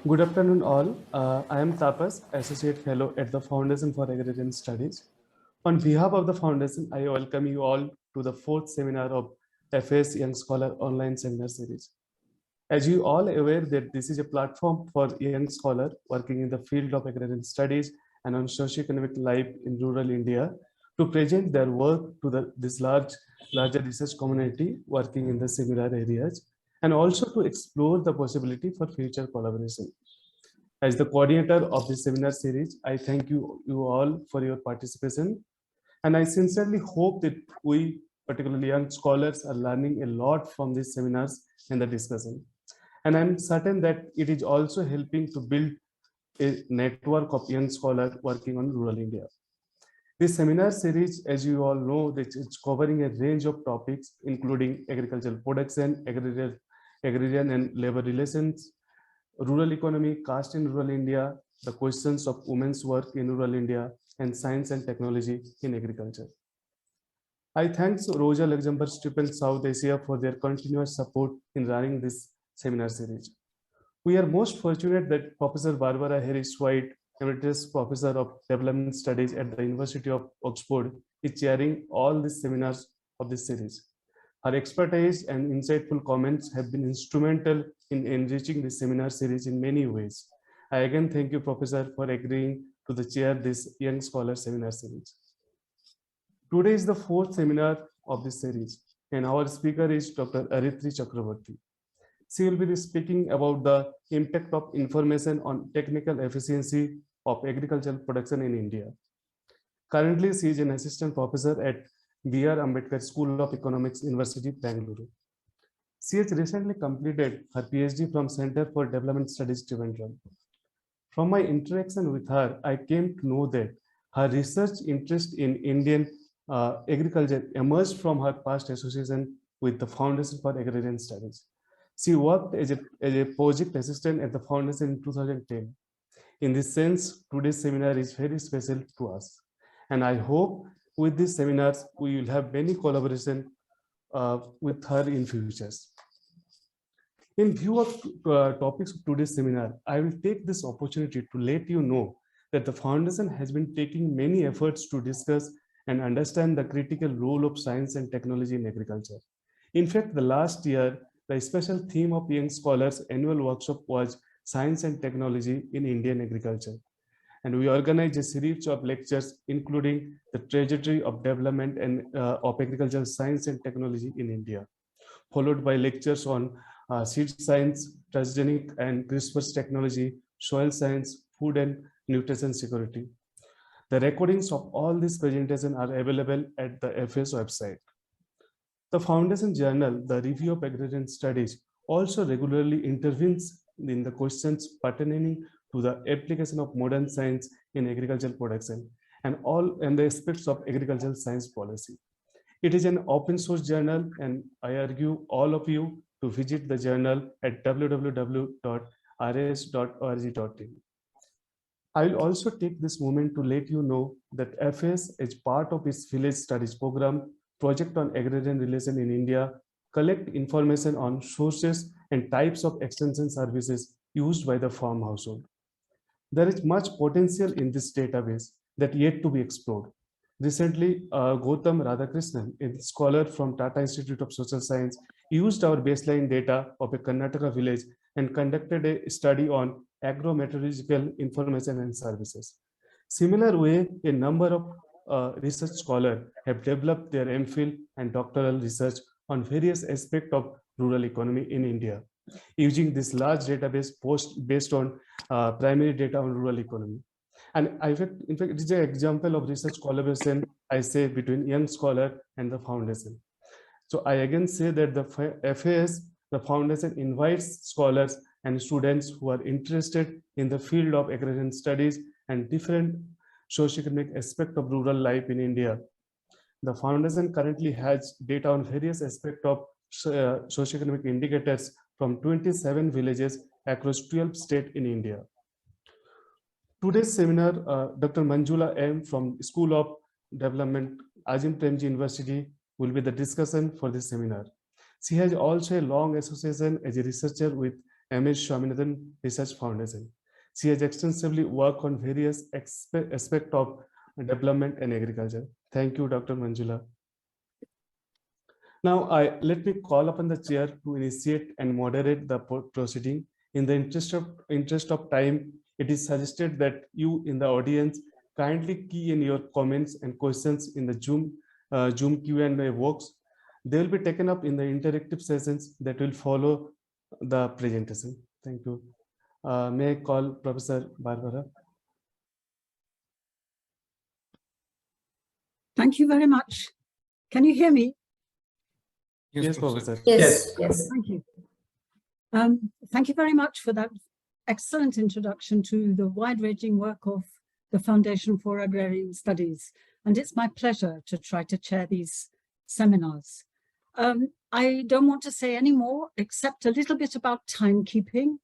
Good afternoon, all. I am Tapas, Associate Fellow at the Foundation for Agrarian Studies. On behalf of the Foundation, I welcome you all to the fourth seminar of FAS Young Scholar Online Seminar Series. As you all aware that this is a platform for young scholars working in the field of agrarian studies and on socio-economic life in rural India to present their work to this larger research community working in the similar areas, and also to explore the possibility for future collaboration. As the coordinator of this seminar series, I thank you all for your participation. And I sincerely hope that we, particularly young scholars, are learning a lot from these seminars and the discussion. And I'm certain that it is also helping to build a network of young scholars working on rural India. This seminar series, as you all know, it's covering a range of topics, including agricultural production, agrarian and labor relations, rural economy, caste in rural India, the questions of women's work in rural India, and science and technology in agriculture. I thank Rosa Luxembourg Stipend South Asia for their continuous support in running this seminar series. We are most fortunate that Professor Barbara Harris White, Emeritus Professor of Development Studies at the University of Oxford, is chairing all these seminars of this series. Her expertise and insightful comments have been instrumental in enriching this seminar series in many ways. I again thank you, Professor, for agreeing to the chair this Young Scholar Seminar Series. Today is the fourth seminar of this series, and our speaker is Dr. Aritri Chakravarty. She will be speaking about the impact of information on technical efficiency of agricultural production in India. Currently, she is an assistant professor at B.R. Ambedkar School of Economics, University, Bengaluru. She has recently completed her PhD from Center for Development Studies, Trivandrum. From my interaction with her, I came to know that her research interest in Indian agriculture emerged from her past association with the Foundation for Agrarian Studies. She worked as a project assistant at the Foundation in 2010. In this sense, today's seminar is very special to us. And I hope with these seminars, we will have many collaboration with her in futures. In view of topics of today's seminar, I will take this opportunity to let you know that the Foundation has been taking many efforts to discuss and understand the critical role of science and technology in agriculture. In fact, the last year, the special theme of Young Scholars annual workshop was Science and Technology in Indian Agriculture. And we organized a series of lectures, including the trajectory of development and of agricultural science and technology in India, followed by lectures on seed science, transgenic and CRISPR technology, soil science, food and nutrition security. The recordings of all these presentations are available at the FAS website. The Foundation Journal, the Review of Agrarian Studies, also regularly intervenes in the questions pertaining to the application of modern science in agricultural production and the aspects of agricultural science policy. It is an open source journal, and I urge all of you to visit the journal at www.rs.org.in. I will also take this moment to let you know that FAS, as part of its Village Studies program, Project on Agrarian Relation in India, collect information on sources and types of extension services used by the farm household. There is much potential in this database that yet to be explored. Recently, Gautam Radhakrishnan, a scholar from Tata Institute of Social Science, used our baseline data of a Karnataka village and conducted a study on agro-meteorological information and services. Similar way, a number of research scholars have developed their MPhil and doctoral research on various aspects of rural economy in India, using this large database based on primary data on rural economy. And in fact, it is an example of research collaboration, I say, between young scholar and the Foundation. So I again say that the FAS, the Foundation invites scholars and students who are interested in the field of agrarian studies and different socioeconomic aspects of rural life in India. The Foundation currently has data on various aspects of socioeconomic indicators from 27 villages across 12 states in India. Today's seminar, Dr. Manjula M from School of Development, Azim Premji Unviersity, will be the discussant for this seminar. She has also a long association as a researcher with MS Swaminathan Research Foundation. She has extensively worked on various aspects of development and agriculture. Thank you, Dr. Manjula. Now, let me call upon the chair to initiate and moderate the proceeding. In the interest of time, it is suggested that you in the audience kindly key in your comments and questions in the Zoom Q&A box. They will be taken up in the interactive sessions that will follow the presentation. Thank you. May I call Professor Barbara? Thank you very much. Can you hear me? Yes, Professor. Yes. Thank you. Thank you very much for that excellent introduction to the wide-ranging work of the Foundation for Agrarian Studies. And it's my pleasure to try to chair these seminars. I don't want to say any more except a little bit about timekeeping.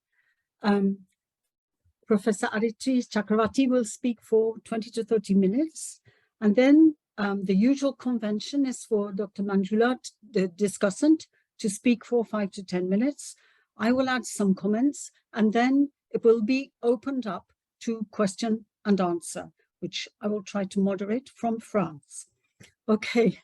Professor Aritri Chakravarty will speak for 20 to 30 minutes. And then the usual convention is for Dr. Manjula, the discussant, to speak for 5 to 10 minutes. I will add some comments, and then it will be opened up to question and answer, which I will try to moderate from France. Okay,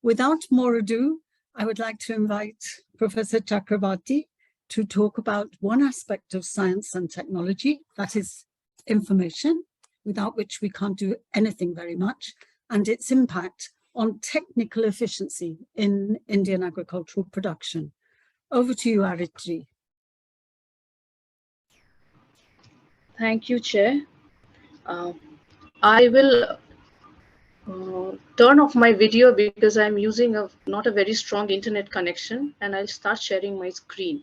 without more ado, I would like to invite Professor Chakravarty to talk about one aspect of science and technology, that is information, without which we can't do anything very much, and its impact on technical efficiency in Indian agricultural production. Over to you, Aritri. Thank you, Chair. I will turn off my video because I'm using not a very strong internet connection, and I'll start sharing my screen.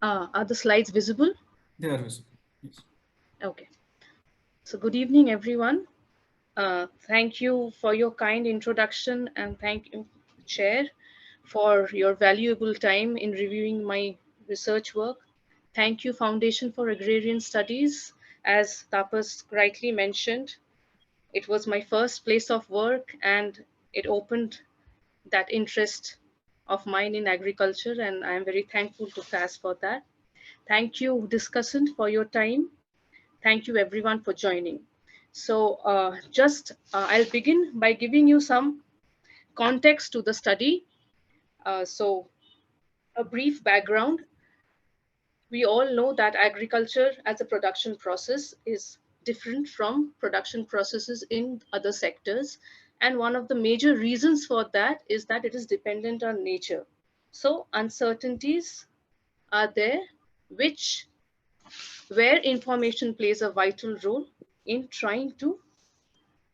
Are the slides visible? They are visible, yes. Okay. So good evening, everyone. Thank you for your kind introduction, and thank you, Chair, for your valuable time in reviewing my research work. Thank you, Foundation for Agrarian Studies. As Tapas rightly mentioned, it was my first place of work, and it opened that interest of mine in agriculture, and I am very thankful to FAS for that. Thank you, Discussant, for your time. Thank you, everyone, for joining. So I'll begin by giving you some context to the study. So a brief background. We all know that agriculture as a production process is different from production processes in other sectors. And one of the major reasons for that is that it is dependent on nature. So uncertainties are there, where information plays a vital role in trying to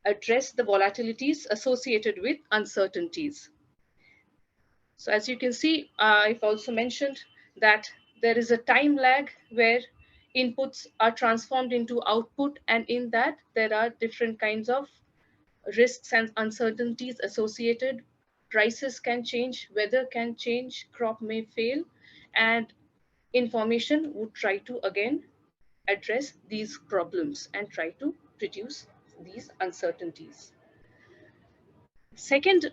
address the volatilities associated with uncertainties. So as you can see, I've also mentioned that there is a time lag where inputs are transformed into output, and in that there are different kinds of risks and uncertainties associated. Prices can change, weather can change, crop may fail, and information would try to again address these problems and try to reduce these uncertainties. Second,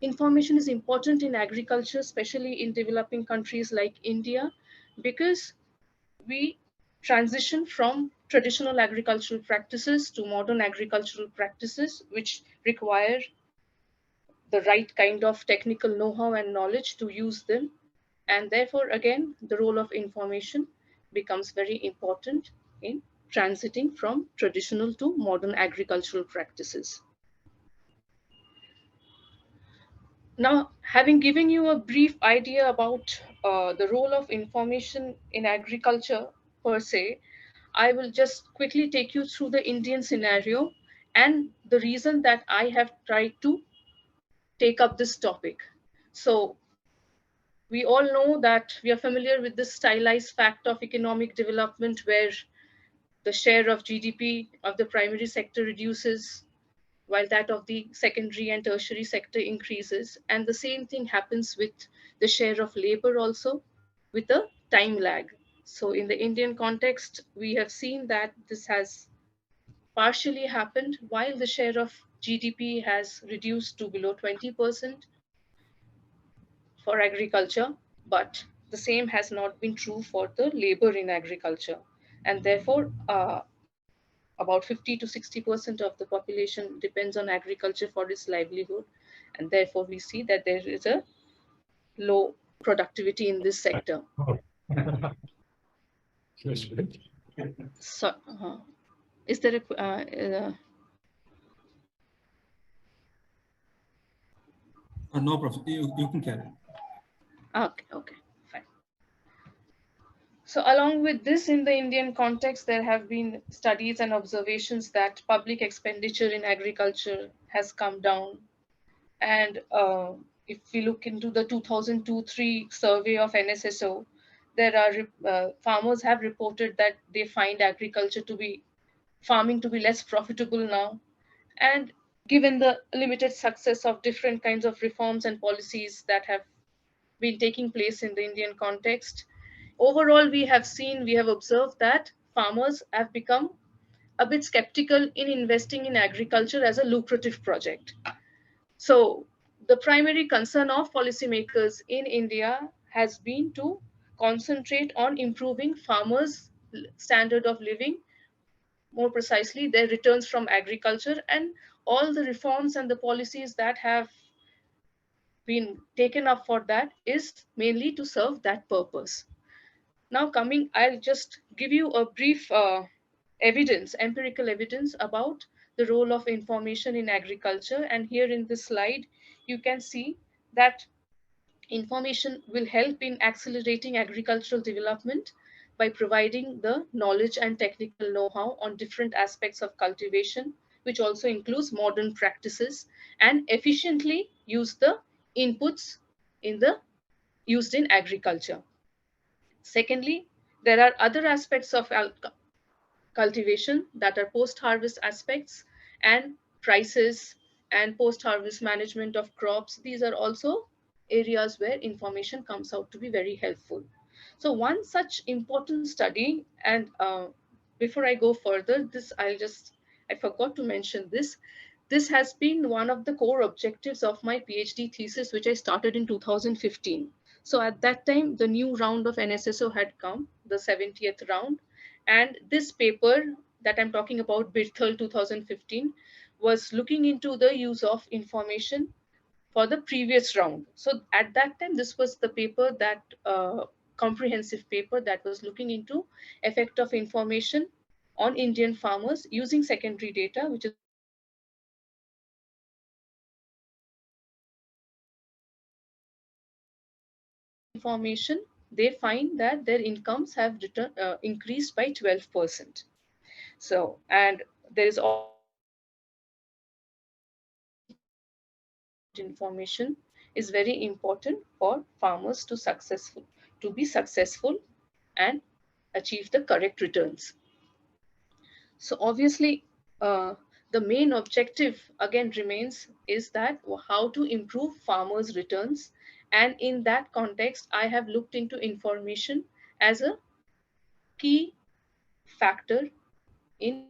information is important in agriculture, especially in developing countries like India, because we transition from traditional agricultural practices to modern agricultural practices, which require the right kind of technical know-how and knowledge to use them. And therefore, again, the role of information becomes very important in transiting from traditional to modern agricultural practices. Now, having given you a brief idea about the role of information in agriculture per se, I will just quickly take you through the Indian scenario and the reason that I have tried to take up this topic. So we all know that we are familiar with this stylized fact of economic development, where the share of GDP of the primary sector reduces while that of the secondary and tertiary sector increases. And the same thing happens with the share of labor also, with a time lag. So in the Indian context, we have seen that this has partially happened while the share of GDP has reduced to below 20% for agriculture, but the same has not been true for the labor in agriculture. And therefore, about 50 to 60% of the population depends on agriculture for its livelihood. And therefore, we see that there is a low productivity in this sector. So, is there No problem. You can carry. okay, fine. So along with this, in the Indian context, there have been studies and observations that public expenditure in agriculture has come down. And if we look into the 2002-3 survey of NSSO, there are farmers have reported that they find farming to be less profitable now. And given the limited success of different kinds of reforms and policies that have been taking place in the Indian context, overall we have observed that farmers have become a bit skeptical in investing in agriculture as a lucrative project. So the primary concern of policymakers in India has been to concentrate on improving farmers' standard of living, more precisely their returns from agriculture, and all the reforms and the policies that have been taken up for that is mainly to serve that purpose. Now I'll just give you a brief empirical evidence about the role of information in agriculture. And here in this slide, you can see that information will help in accelerating agricultural development by providing the knowledge and technical know-how on different aspects of cultivation, which also includes modern practices, and efficiently use the inputs used in agriculture. Secondly, there are other aspects of cultivation that are post-harvest aspects, and prices and post-harvest management of crops. These are also areas where information comes out to be very helpful. So one such important study, and before I go further, I forgot to mention this. This has been one of the core objectives of my PhD thesis, which I started in 2015. So at that time, the new round of NSSO had come, the 70th round. And this paper that I'm talking about, Birthal 2015, was looking into the use of information for the previous round. So at that time, this was the paper that comprehensive paper that was looking into effect of information on Indian farmers using secondary data, which is information. They find that their incomes have increased by 12%. So, and there is information is very important for farmers to be successful and achieve the correct returns. So obviously, the main objective again remains is that how to improve farmers' returns. And in that context, I have looked into information as a key factor in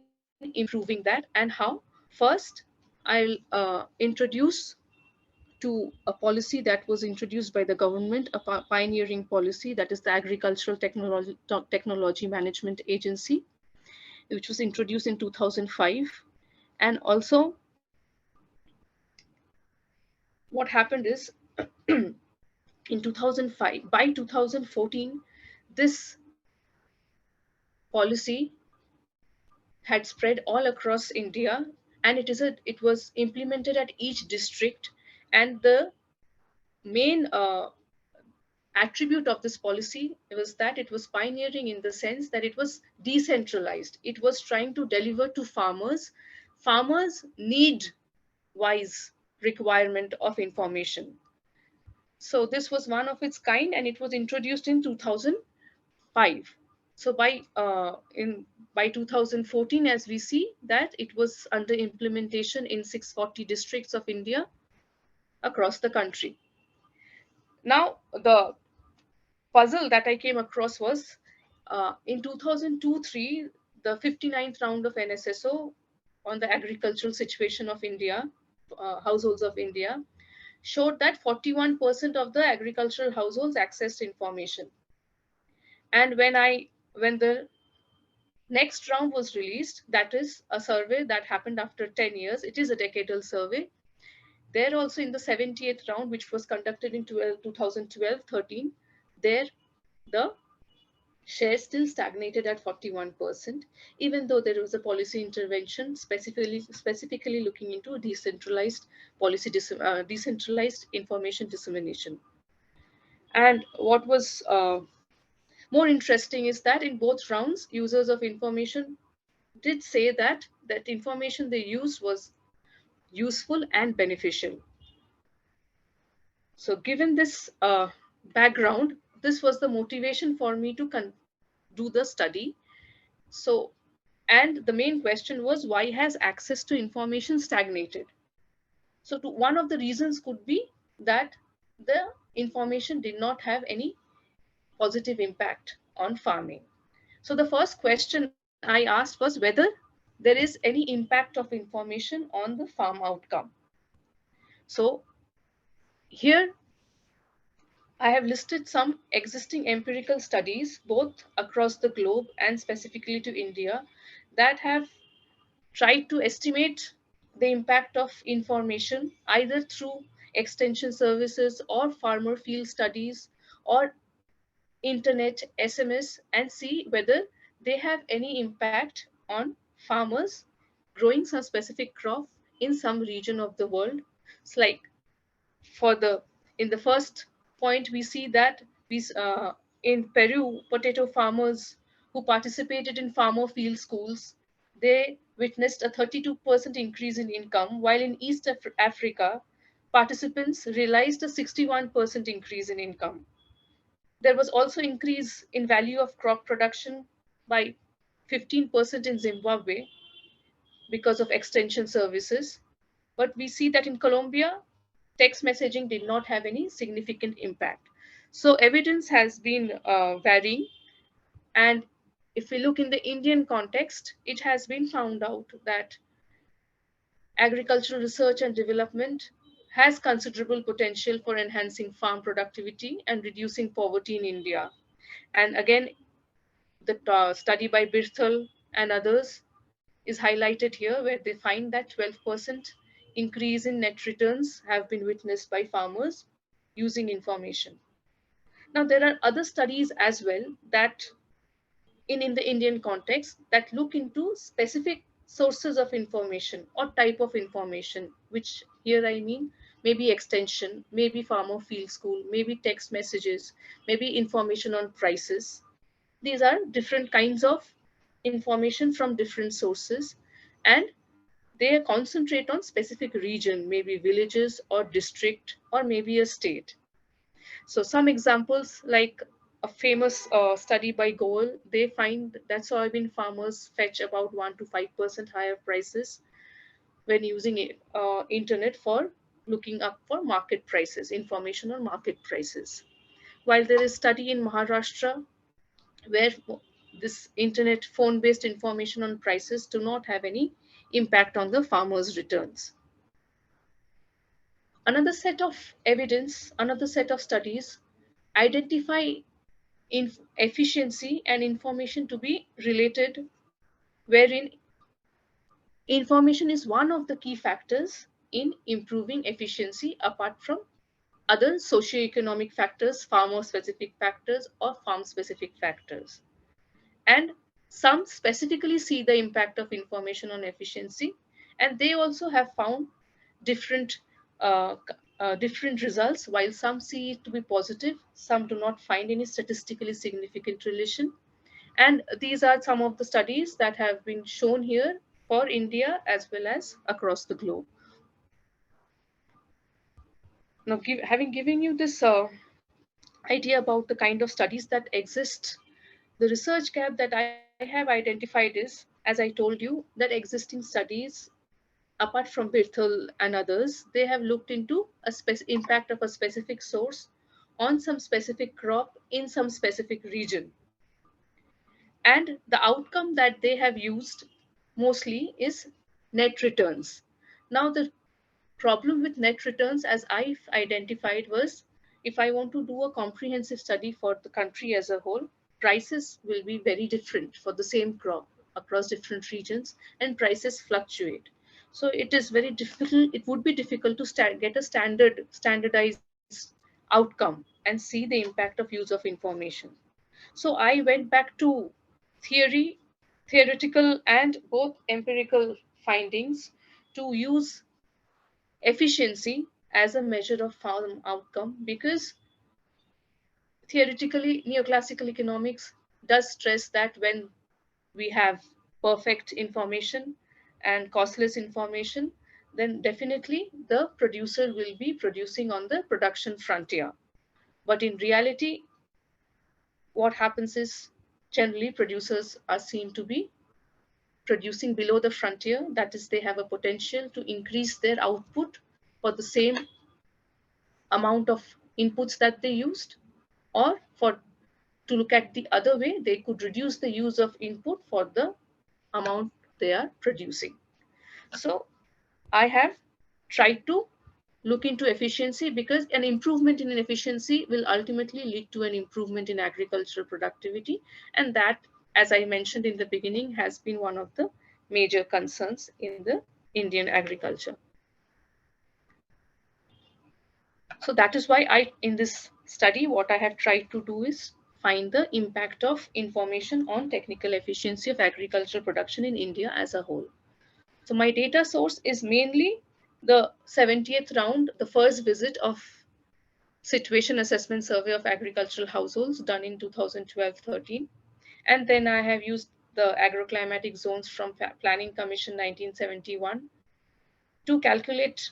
improving that. And how? First, I'll introduce to a policy that was introduced by the government, a pioneering policy, that is the Agricultural Technology Management Agency, which was introduced in 2005. And also, what happened is in 2005, by 2014, this policy had spread all across India, and it was implemented at each district. And the main attribute of this policy was that it was pioneering in the sense that it was decentralized. It was trying to deliver to farmers need wise requirement of information. So this was one of its kind, and it was introduced in 2005. So by 2014, as we see that it was under implementation in 640 districts of India across the country. Now, the puzzle that I came across was In 2002-3, the 59th round of NSSO on the agricultural situation of India, households of India, showed that 41% of the agricultural households accessed information. And when the next round was released, that is a survey that happened after 10 years, it is a decadal survey. There also in the 78th round, which was conducted in 2012-13, there the share still stagnated at 41%, even though there was a policy intervention specifically looking into decentralized decentralized information dissemination. And what was more interesting is that in both rounds, users of information did say that information they used was useful and beneficial. So given this background, this was the motivation for me to do the study. So, and the main question was, why has access to information stagnated? So one of the reasons could be that the information did not have any positive impact on farming. So the first question I asked was whether there is any impact of information on the farm outcome. So here I have listed some existing empirical studies, both across the globe and specifically to India, that have tried to estimate the impact of information either through extension services or farmer field studies or internet SMS, and see whether they have any impact on farmers growing some specific crop in some region of the world. It's like for the in the first point we see that in Peru, potato farmers who participated in farmer field schools, they witnessed a 32% increase in income, while in East Africa, participants realized a 61% increase in income. There was also increase in value of crop production by 15% in Zimbabwe because of extension services. But we see that in Colombia, text messaging did not have any significant impact. So evidence has been varying. And if we look in the Indian context, it has been found out that agricultural research and development has considerable potential for enhancing farm productivity and reducing poverty in India. And again, the study by Birthal and others is highlighted here, where they find that 12% increase in net returns have been witnessed by farmers using information. Now, there are other studies as well that in the Indian context that look into specific sources of information or type of information, which here I mean maybe extension, maybe farmer field school, maybe text messages, maybe information on prices. These are different kinds of information from different sources, and they concentrate on specific region, maybe villages or district or maybe a state. So some examples like a famous study by Goel, they find that soybean farmers fetch about 1 to 5% higher prices when using internet for looking up for market prices, information on market prices. While there is study in Maharashtra where this internet phone-based information on prices do not have any impact on the farmer's returns. Another set of evidence, another set of studies identify efficiency and information to be related, wherein information is one of the key factors in improving efficiency apart from other socioeconomic factors, farmer-specific factors, or farm-specific factors. And some specifically see the impact of information on efficiency, and they also have found different different results. While some see it to be positive, some do not find any statistically significant relation. And these are some of the studies that have been shown here for India as well as across the globe. Now, having given you this idea about the kind of studies that exist, the research gap that I have identified is, as I told you, that existing studies, apart from Birthal and others, they have looked into a impact of a specific source on some specific crop in some specific region. And the outcome that they have used mostly is net returns. Now, the problem with net returns, as I've identified, was if I want to do a comprehensive study for the country as a whole, prices will be very different for the same crop across different regions, and prices fluctuate. So it is very difficult, it would be difficult to get a standardized outcome and see the impact of use of information. So I went back to theory, theoretical and both empirical findings to use efficiency as a measure of farm outcome, because theoretically neoclassical economics does stress that when we have perfect information and costless information, then definitely the producer will be producing on the production frontier. But in reality, what happens is generally producers are seen to be producing below the frontier. That is, they have a potential to increase their output for the same amount of inputs that they used, or for to look at the other way, they could reduce the use of input for the amount they are producing. So I have tried to look into efficiency, because an improvement in efficiency will ultimately lead to an improvement in agricultural productivity. And that, as I mentioned in the beginning, has been one of the major concerns in the Indian agriculture. So that is why in this study, what I have tried to do is find the impact of information on technical efficiency of agricultural production in India as a whole. So my data source is mainly the 70th round, the first visit of situation assessment survey of agricultural households done in 2012-13. And then I have used the agroclimatic zones from Planning Commission 1971 to calculate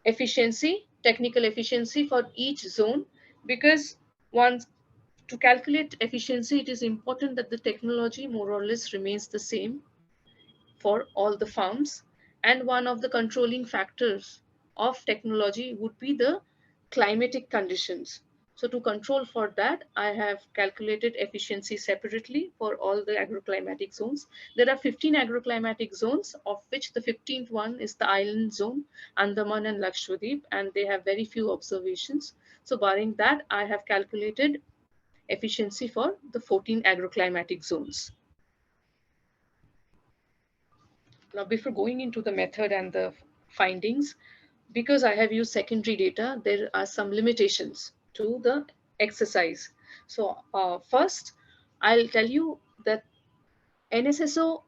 efficiency, technical efficiency for each zone, because once to calculate efficiency, it is important that the technology more or less remains the same for all the farms. And one of the controlling factors of technology would be the climatic conditions. So to control for that, I have calculated efficiency separately for all the agroclimatic zones. There are 15 agroclimatic zones, of which the 15th one is the island zone, Andaman and Lakshadweep, and they have very few observations. So barring that, I have calculated efficiency for the 14 agroclimatic zones. Now, before going into the method and the findings, because I have used secondary data, there are some limitations to the exercise. So first, I'll tell you that NSSO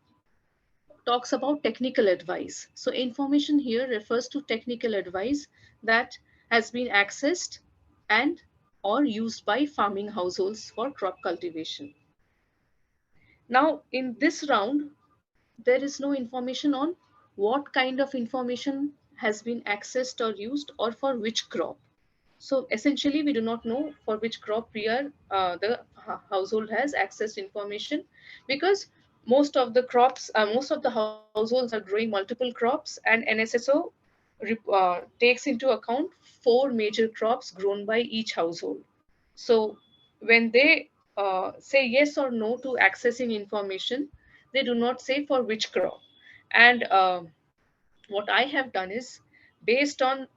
talks about technical advice. So information here refers to technical advice that has been accessed and or used by farming households for crop cultivation. Now, in this round, there is no information on what kind of information has been accessed or used, or for which crop. So essentially, we do not know for which crop the household has accessed information, because most of the households are growing multiple crops, and NSSO takes into account 4 major crops grown by each household. So when they say yes or no to accessing information, they do not say for which crop. And what I have done is, based on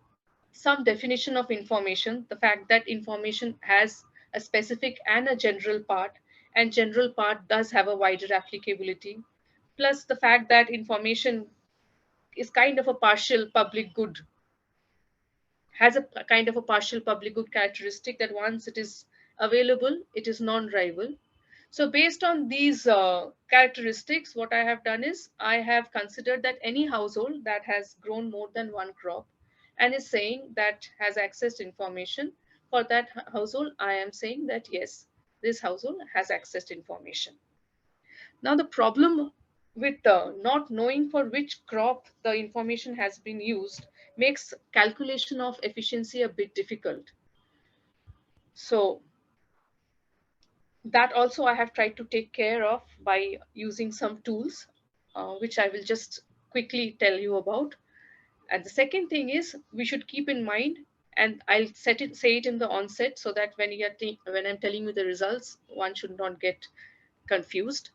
some definition of information, the fact that information has a specific and a general part, and general part does have a wider applicability, plus the fact that information is kind of a partial public good, has a kind of a partial public good characteristic, that once it is available, it is non-rival. So based on these characteristics, what I have done is, I have considered that any household that has grown more than one crop and is saying that has accessed information, for that household, I am saying that yes, this household has accessed information. Now, the problem with not knowing for which crop the information has been used makes calculation of efficiency a bit difficult. So that also I have tried to take care of by using some tools, which I will just quickly tell you about. And the second thing is, we should keep in mind, and I'll say it in the onset, so that when I'm telling you the results, one should not get confused.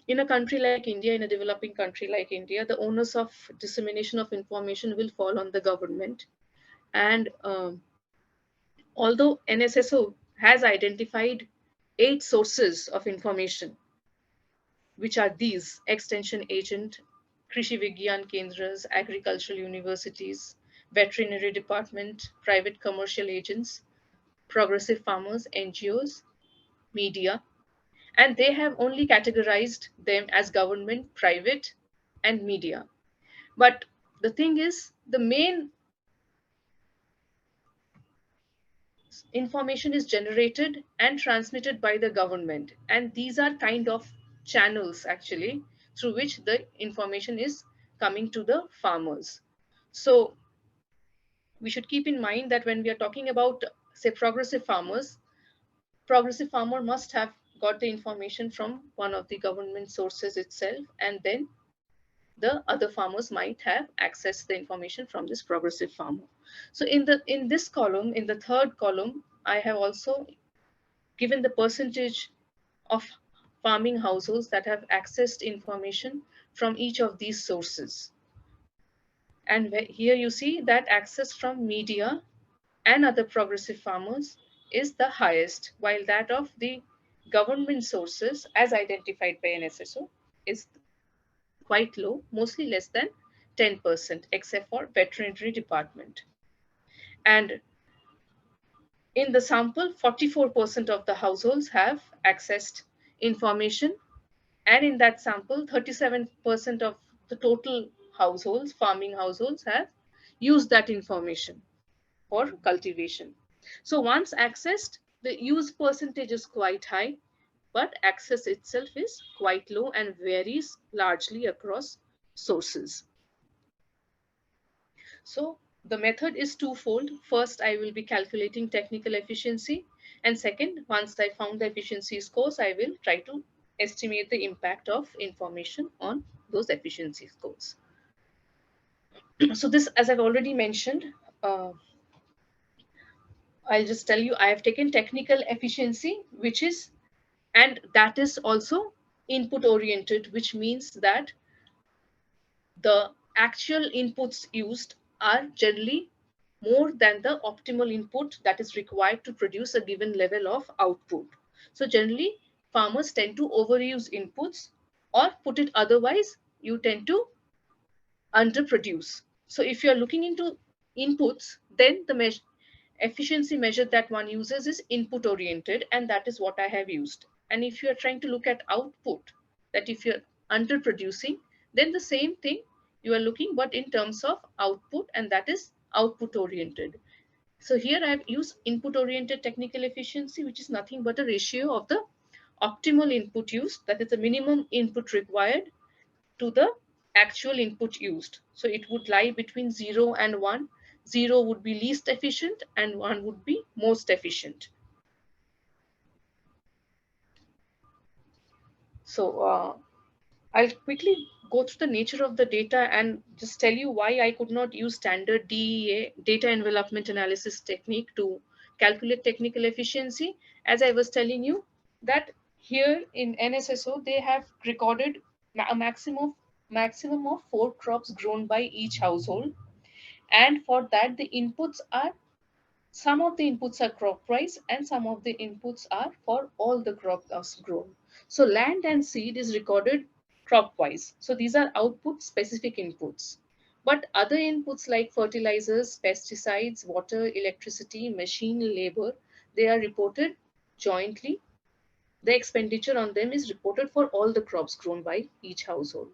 In a country like India, in a developing country like India, the onus of dissemination of information will fall on the government. And although NSSO has identified 8 sources of information, which are these: extension agent, Krishi Vigyan Kendras, agricultural universities, veterinary department, private commercial agents, progressive farmers, NGOs, media, and they have only categorized them as government, private, and media. But the thing is, the main information is generated and transmitted by the government, and these are kind of channels actually through which the information is coming to the farmers. So we should keep in mind that when we are talking about, say, progressive farmer must have got the information from one of the government sources itself, and then the other farmers might have accessed the information from this progressive farmer. So in this column, in the third column, I have also given the percentage of farming households that have accessed information from each of these sources. And here you see that access from media and other progressive farmers is the highest, while that of the government sources, as identified by NSSO, is quite low, mostly less than 10%, except for veterinary department. And in the sample, 44% of the households have accessed information. And in that sample, 37% of the total households, farming households, have used that information for cultivation. So once accessed, the use percentage is quite high, but access itself is quite low and varies largely across sources. So the method is twofold. First, I will be calculating technical efficiency. And second, once I found the efficiency scores, I will try to estimate the impact of information on those efficiency scores. So this, as I've already mentioned, I'll just tell you, I have taken technical efficiency, which is, and that is also input oriented, which means that the actual inputs used are generally more than the optimal input that is required to produce a given level of output. So generally, farmers tend to overuse inputs, or put it otherwise, you tend to underproduce. So if you're looking into inputs, then the efficiency measure that one uses is input oriented, and that is what I have used. And if you're trying to look at output, that if you're underproducing, then the same thing you are looking, but in terms of output, and that is output oriented. So here I've used input oriented technical efficiency, which is nothing but a ratio of the optimal input used, that is the minimum input required, to the actual input used. So it would lie between 0 and 1. 0 would be least efficient and 1 would be most efficient. So I'll quickly go through the nature of the data and just tell you why I could not use standard DEA, data envelopment analysis technique, to calculate technical efficiency. As I was telling you, that here in NSSO, they have recorded a maximum of 4 crops grown by each household. And for that, the inputs are, some of the inputs are crop wise and some of the inputs are for all the crops grown. So land and seed is recorded crop wise. So these are output specific inputs. But other inputs like fertilizers, pesticides, water, electricity, machine labor, they are reported jointly. The expenditure on them is reported for all the crops grown by each household.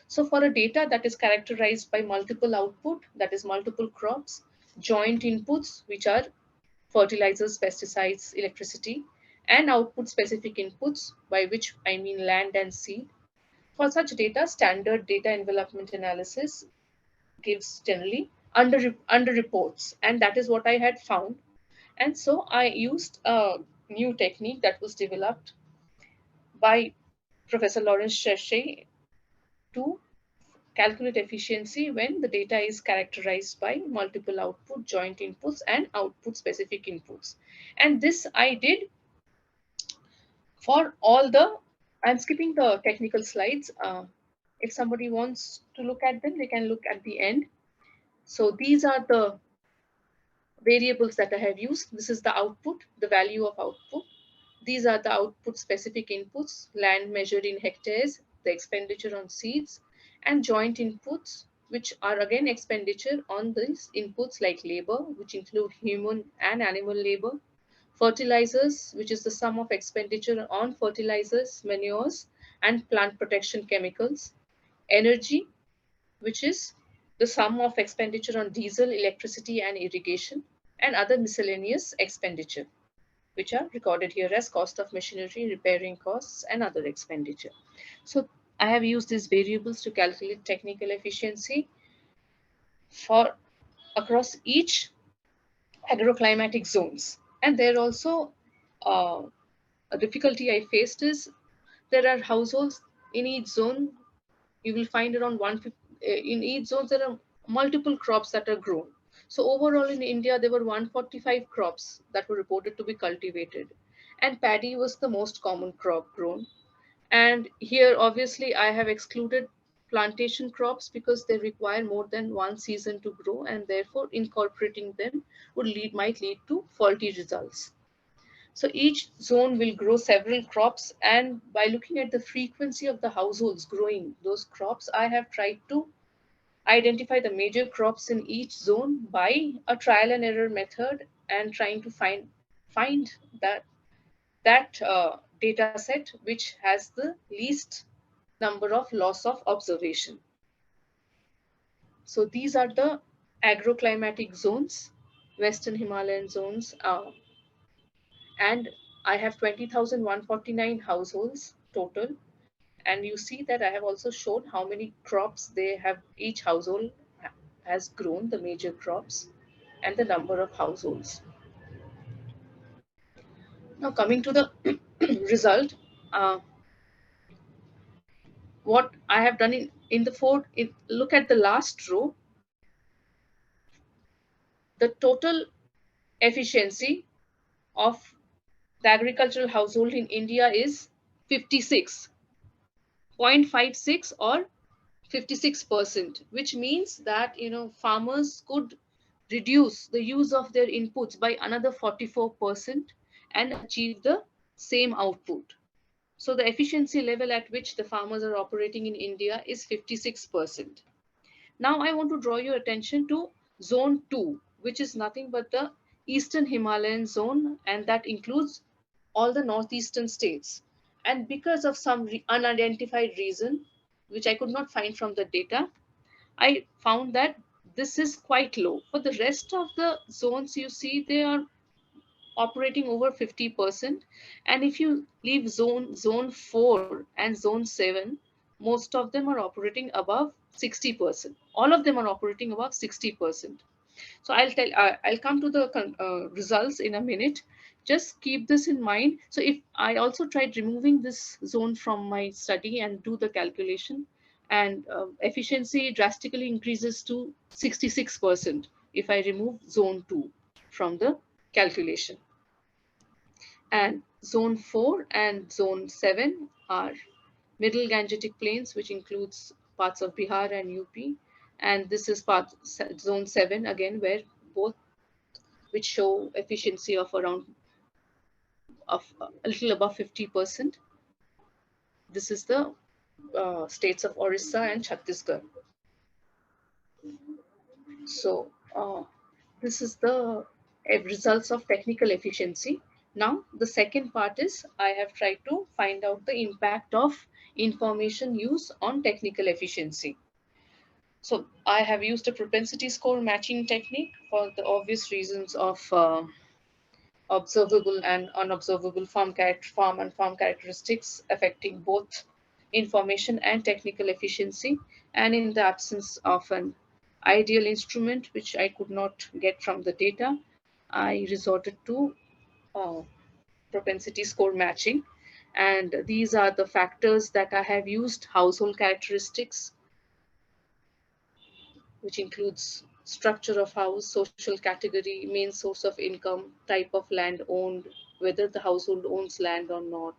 So for a data that is characterized by multiple output, that is multiple crops, joint inputs, which are fertilizers, pesticides, electricity, and output specific inputs, by which I mean land and seed. For such data, standard data envelopment analysis gives generally under reports, and that is what I had found. And so I used a new technique that was developed by Professor Lawrence Sheshay to calculate efficiency when the data is characterized by multiple output, joint inputs, and output specific inputs. And this I did for all the I'm skipping the technical slides. If somebody wants to look at them, they can look at the end. So these are the variables that I have used. This is the output, the value of output. These are the output specific inputs, land measured in hectares, the expenditure on seeds, and joint inputs, which are again expenditure on these inputs like labor, which include human and animal labor, fertilizers, which is the sum of expenditure on fertilizers, manures, and plant protection chemicals, energy, which is the sum of expenditure on diesel, electricity, and irrigation, and other miscellaneous expenditure, which are recorded here as cost of machinery, repairing costs, and other expenditure. So I have used these variables to calculate technical efficiency for across each agroclimatic zones. And there also a difficulty I faced is there are households in each zone. You will find around 150 in each zone there are multiple crops that are grown. So overall in India there were 145 crops that were reported to be cultivated, and paddy was the most common crop grown. And here obviously I have excluded plantation crops because they require more than one season to grow, and therefore incorporating them might lead to faulty results. So each zone will grow several crops, and by looking at the frequency of the households growing those crops, I have tried to identify the major crops in each zone by a trial and error method, and trying to find that data set which has the least number of loss of observation. So these are the agroclimatic zones, Western Himalayan zones, and I have 20,149 households total. And you see that I have also shown how many crops they have, each household has grown, the major crops, and the number of households. Now coming to the result, what I have done in the look at the last row, the total efficiency of the agricultural household in India is 56.56 or 56%, which means that farmers could reduce the use of their inputs by another 44% and achieve the same output. So the efficiency level at which the farmers are operating in India is 56%. Now I want to draw your attention to zone 2, which is nothing but the Eastern Himalayan zone, and that includes all the northeastern states. And because of some unidentified reason, which I could not find from the data, I found that this is quite low. For the rest of the zones, you see they are operating over 50%. And if you leave zone 4 and zone 7, most of them are operating above 60%. All of them are operating above 60%. So I'll come to the results in a minute. Just keep this in mind. So if I also tried removing this zone from my study and do the calculation, and efficiency drastically increases to 66% if I remove zone 2 from the calculation. And zone 4 and zone 7 are middle Gangetic plains, which includes parts of Bihar and UP. And this is zone 7 again, where both which show efficiency of around a little above 50%. This is the states of Orissa and Chhattisgarh. So this is the results of technical efficiency. Now the second part is I have tried to find out the impact of information use on technical efficiency. So I have used a propensity score matching technique for the obvious reasons of observable and unobservable farm and farm characteristics affecting both information and technical efficiency. And in the absence of an ideal instrument, which I could not get from the data, I resorted to propensity score matching. And these are the factors that I have used: household characteristics, which includes structure of house, social category, main source of income, type of land owned, whether the household owns land or not,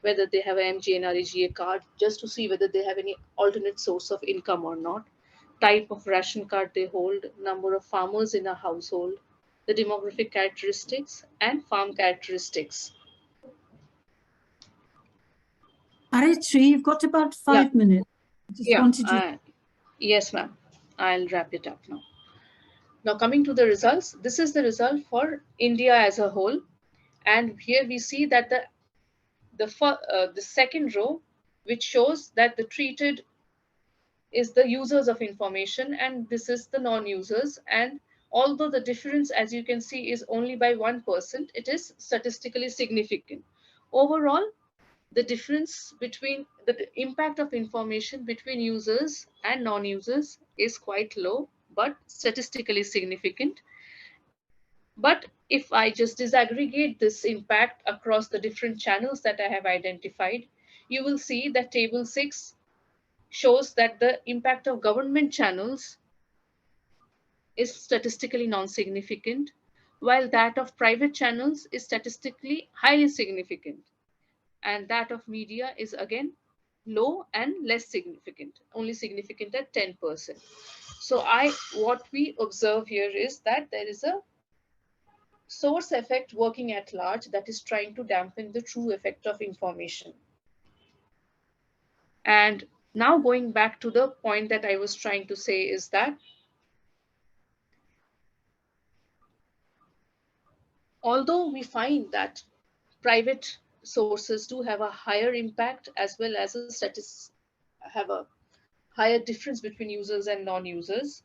whether they have an MGNREGA card, just to see whether they have any alternate source of income or not, type of ration card they hold, number of farmers in a household, the demographic characteristics, and farm characteristics. Aritri, you've got about 5 minutes. Yes, ma'am. I'll wrap it up now. Now, coming to the results, this is the result for India as a whole. And here we see that the second row, which shows that the treated is the users of information, and this is the non-users. And although the difference, as you can see, is only by 1%, it is statistically significant. Overall, the difference between the impact of information between users and non-users is quite low, but statistically significant. But if I just disaggregate this impact across the different channels that I have identified, you will see that table 6 shows that the impact of government channels is statistically non-significant, while that of private channels is statistically highly significant. And that of media is again low and less significant, only significant at 10%. So what we observe here is that there is a source effect working at large that is trying to dampen the true effect of information. And now going back to the point that I was trying to say is that although we find that private sources do have a higher impact as well as have a higher difference between users and non-users,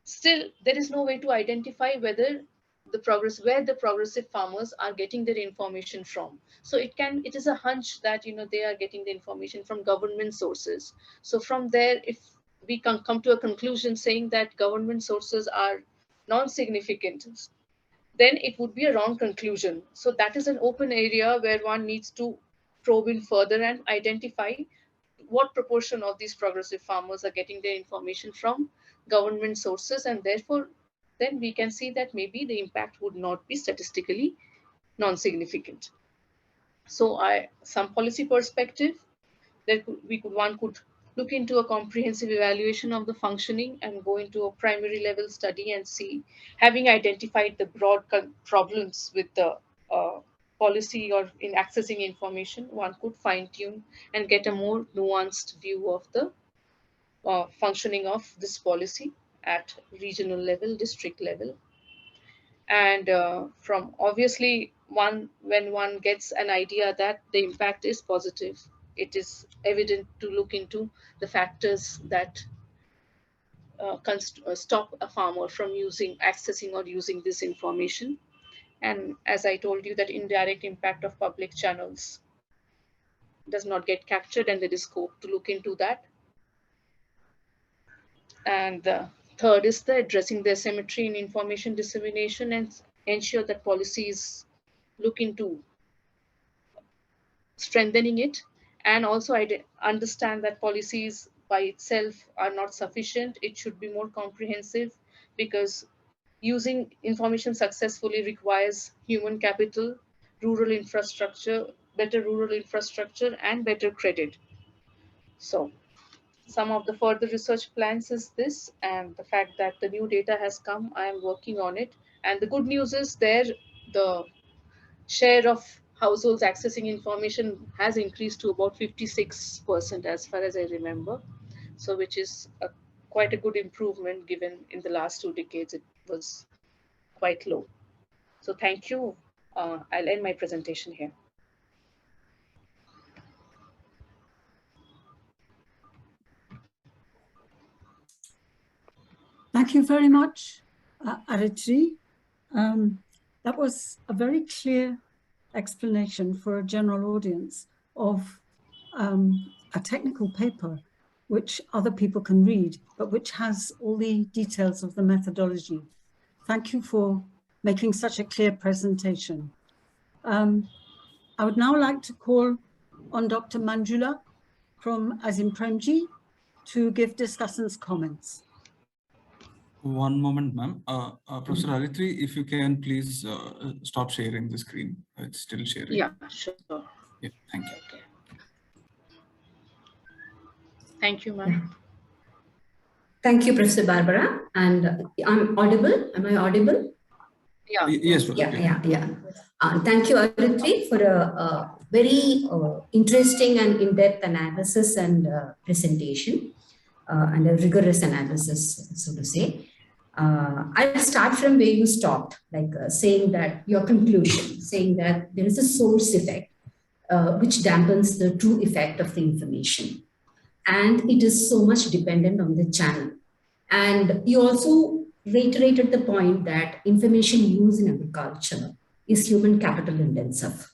still there is no way to identify whether where the progressive farmers are getting their information from. So it is a hunch that they are getting the information from government sources. So from there, if we can come to a conclusion saying that government sources are non-significant, then it would be a wrong conclusion. So that is an open area where one needs to probe in further and identify what proportion of these progressive farmers are getting their information from government sources, and therefore then we can see that maybe the impact would not be statistically non-significant. So some policy perspective, that one could look into a comprehensive evaluation of the functioning and go into a primary level study and see, having identified the broad problems with the policy or in accessing information, one could fine-tune and get a more nuanced view of the functioning of this policy at regional level, district level. And from obviously when one gets an idea that the impact is positive, it is evident to look into the factors that stop a farmer from accessing or using this information. And as I told you, that indirect impact of public channels does not get captured, and there is scope to look into that. And the third is the addressing the asymmetry in information dissemination and ensure that policies look into strengthening it, and also understand that policies by itself are not sufficient. It should be more comprehensive, because using information successfully requires human capital, rural infrastructure, better rural infrastructure, and better credit. So some of the further research plans is this, and the fact that the new data has come, I am working on it. And the good news is the share of households accessing information has increased to about 56% as far as I remember. So which is quite a good improvement, given in the last 2 decades it was quite low. So thank you. I'll end my presentation here. Thank you very much, Aritri. That was a very clear explanation for a general audience of a technical paper which other people can read, but which has all the details of the methodology. Thank you for making such a clear presentation. I would now like to call on Dr. Manjula from Azim Premji to give discussants comments. One moment, ma'am. Professor Aritri, if you can please stop sharing the screen. It's still sharing. Yeah, sure. Yeah, thank you. Okay. Thank you, ma'am. Thank you, Professor Barbara. And I'm audible. Am I audible? Yeah. Yes, Professor. Yeah. Thank you, Aritri, for a very interesting and in-depth analysis and presentation, and a rigorous analysis, so to say. I'll start from where you stopped, like saying that your conclusion, saying that there is a source effect, which dampens the true effect of the information. And it is so much dependent on the channel. And you also reiterated the point that information used in agriculture is human capital intensive.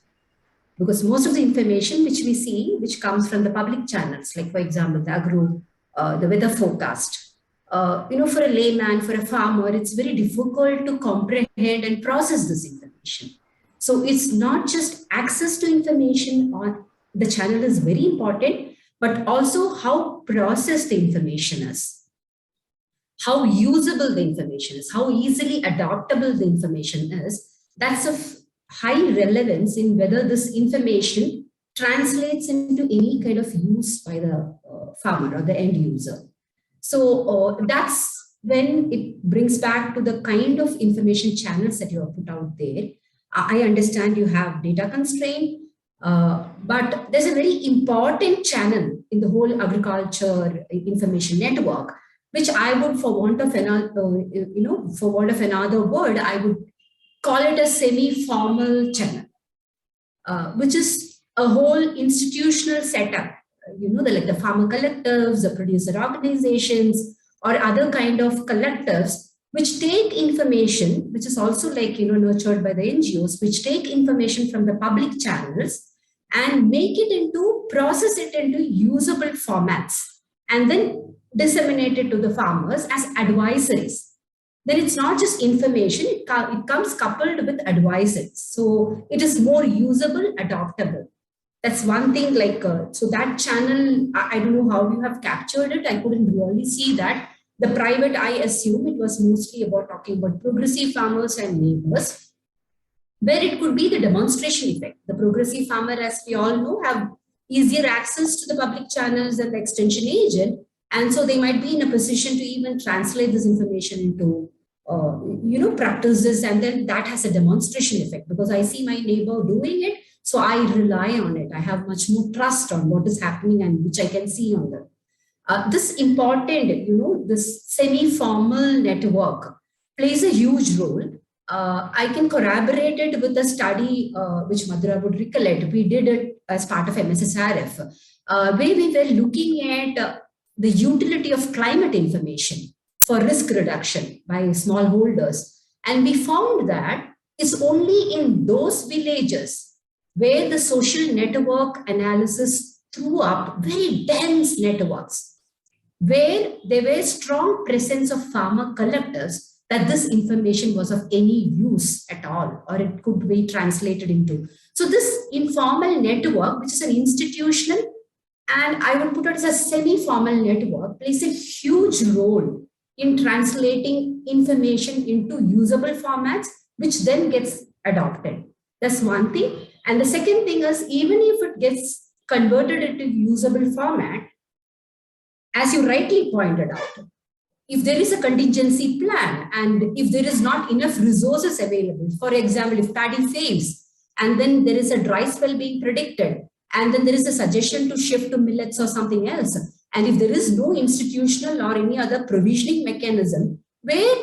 Because most of the information which we see, which comes from the public channels, like for example, the weather forecast, for a layman, for a farmer, it's very difficult to comprehend and process this information. So it's not just access to information on the channel is very important, but also how processed the information is, how usable the information is, how easily adaptable the information is. That's of high relevance in whether this information translates into any kind of use by the farmer or the end user. So that's when it brings back to the kind of information channels that you have put out there. I understand you have data constraint, but there's a very important channel in the whole agriculture information network, which I would, for want of another word, I would call it a semi-formal channel, which is a whole institutional setup. Like the farmer collectives, the producer organizations, or other kind of collectives, which take information, which is also like, nurtured by the NGOs, which take information from the public channels and process it into usable formats, and then disseminate it to the farmers as advisories. Then it's not just information, it comes coupled with advisories. So it is more usable, adaptable. That's one thing, so that channel, I don't know how you have captured it. I couldn't really see that. The private, I assume it was mostly about talking about progressive farmers and neighbors, where it could be the demonstration effect. The progressive farmer, as we all know, have easier access to the public channels than the extension agent. And so they might be in a position to even translate this information into, practices. And then that has a demonstration effect because I see my neighbor doing it. So I rely on it. I have much more trust on what is happening and which I can see on them. This important, this semi-formal network plays a huge role. I can corroborate it with a study which Madhura would recollect. We did it as part of MSSRF, where we were looking at the utility of climate information for risk reduction by smallholders. And we found that it's only in those villages where the social network analysis threw up very dense networks, where there were strong presence of farmer collectives, that this information was of any use at all, or it could be translated into. So this informal network, which is an institutional, and I would put it as a semi-formal network, plays a huge role in translating information into usable formats, which then gets adopted. That's one thing. And the second thing is, even if it gets converted into usable format, as you rightly pointed out, if there is a contingency plan and if there is not enough resources available, for example, if paddy fails and then there is a dry spell being predicted, and then there is a suggestion to shift to millets or something else, and if there is no institutional or any other provisioning mechanism where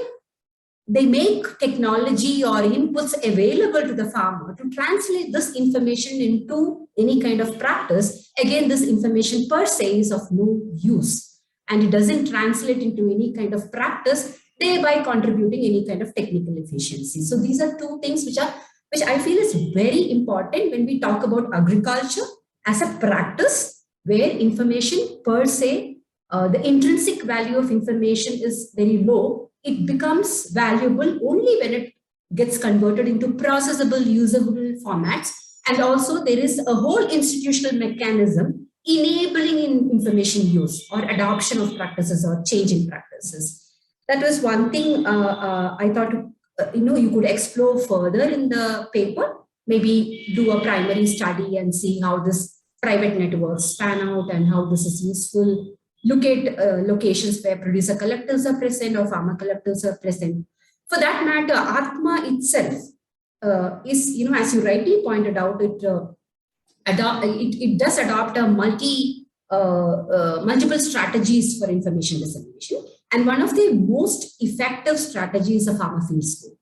they make technology or inputs available to the farmer to translate this information into any kind of practice, again, this information per se is of no use. And it doesn't translate into any kind of practice, thereby contributing any kind of technical efficiency. So these are two things which I feel is very important when we talk about agriculture as a practice where information per se, the intrinsic value of information is very low. It becomes valuable only when it gets converted into processable, usable formats. And also there is a whole institutional mechanism enabling information use or adoption of practices or change in practices. That was one thing I thought you could explore further in the paper. maybe do a primary study and see how this private networks span out and how this is useful. Look at locations where producer collectors are present or farmer collectors are present. For that matter, Atma itself is, you know, as you rightly pointed out, it does adopt a multiple strategies for information dissemination. And one of the most effective strategies is a farmer field school.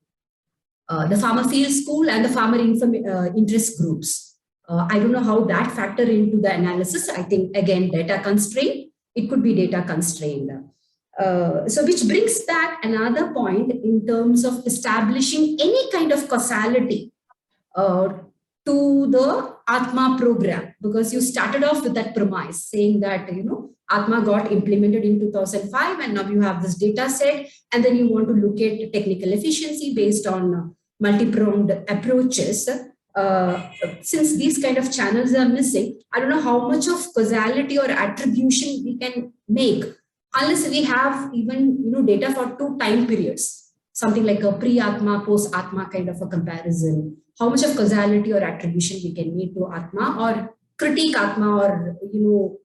The farmer field school and the farmer interest groups. I don't know how that factor into the analysis. I think, again, data constraint. It could be data constrained. So which brings back another point in terms of establishing any kind of causality to the Atma program, because you started off with that premise saying that, you know, Atma got implemented in 2005 and now you have this data set, and then you want to look at technical efficiency based on multi-pronged approaches. Since these kind of channels are missing, I don't know how much of causality or attribution we can make unless we have even, you know, data for 2 time periods, something like a pre-Atma, post-Atma kind of a comparison. How much of causality or attribution we can make to Atma or critique Atma, or you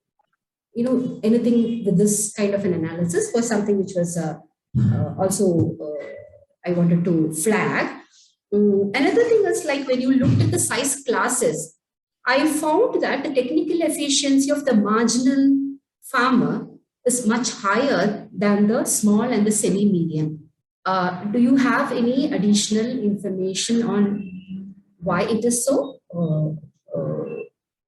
know anything with this kind of an analysis was something which was also I wanted to flag. Another thing is, like, when you looked at the size classes, I found that the technical efficiency of the marginal farmer is much higher than the small and the semi-medium. Do you have any additional information on why it is so?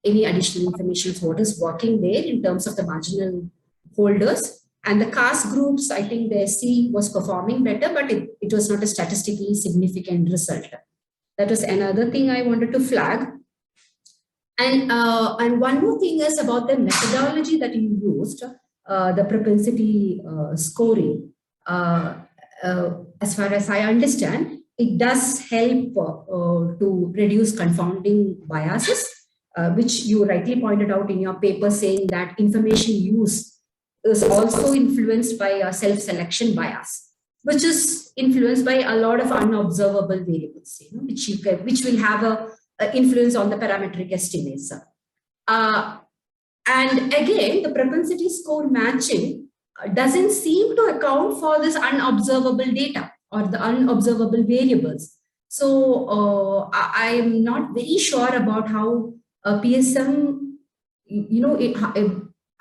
Any additional information on what is working there in terms of the marginal holders? And the caste groups, I think the SC was performing better, but it was not a statistically significant result. That was another thing I wanted to flag. And one more thing is about the methodology that you used, the propensity scoring. As far as I understand, it does help to reduce confounding biases, which you rightly pointed out in your paper, saying that information use is also influenced by a self-selection bias, which is influenced by a lot of unobservable variables, you know, which will have a influence on the parametric estimates. And again, the propensity score matching doesn't seem to account for this unobservable data or the unobservable variables. So I am not very sure about how PSM, you know,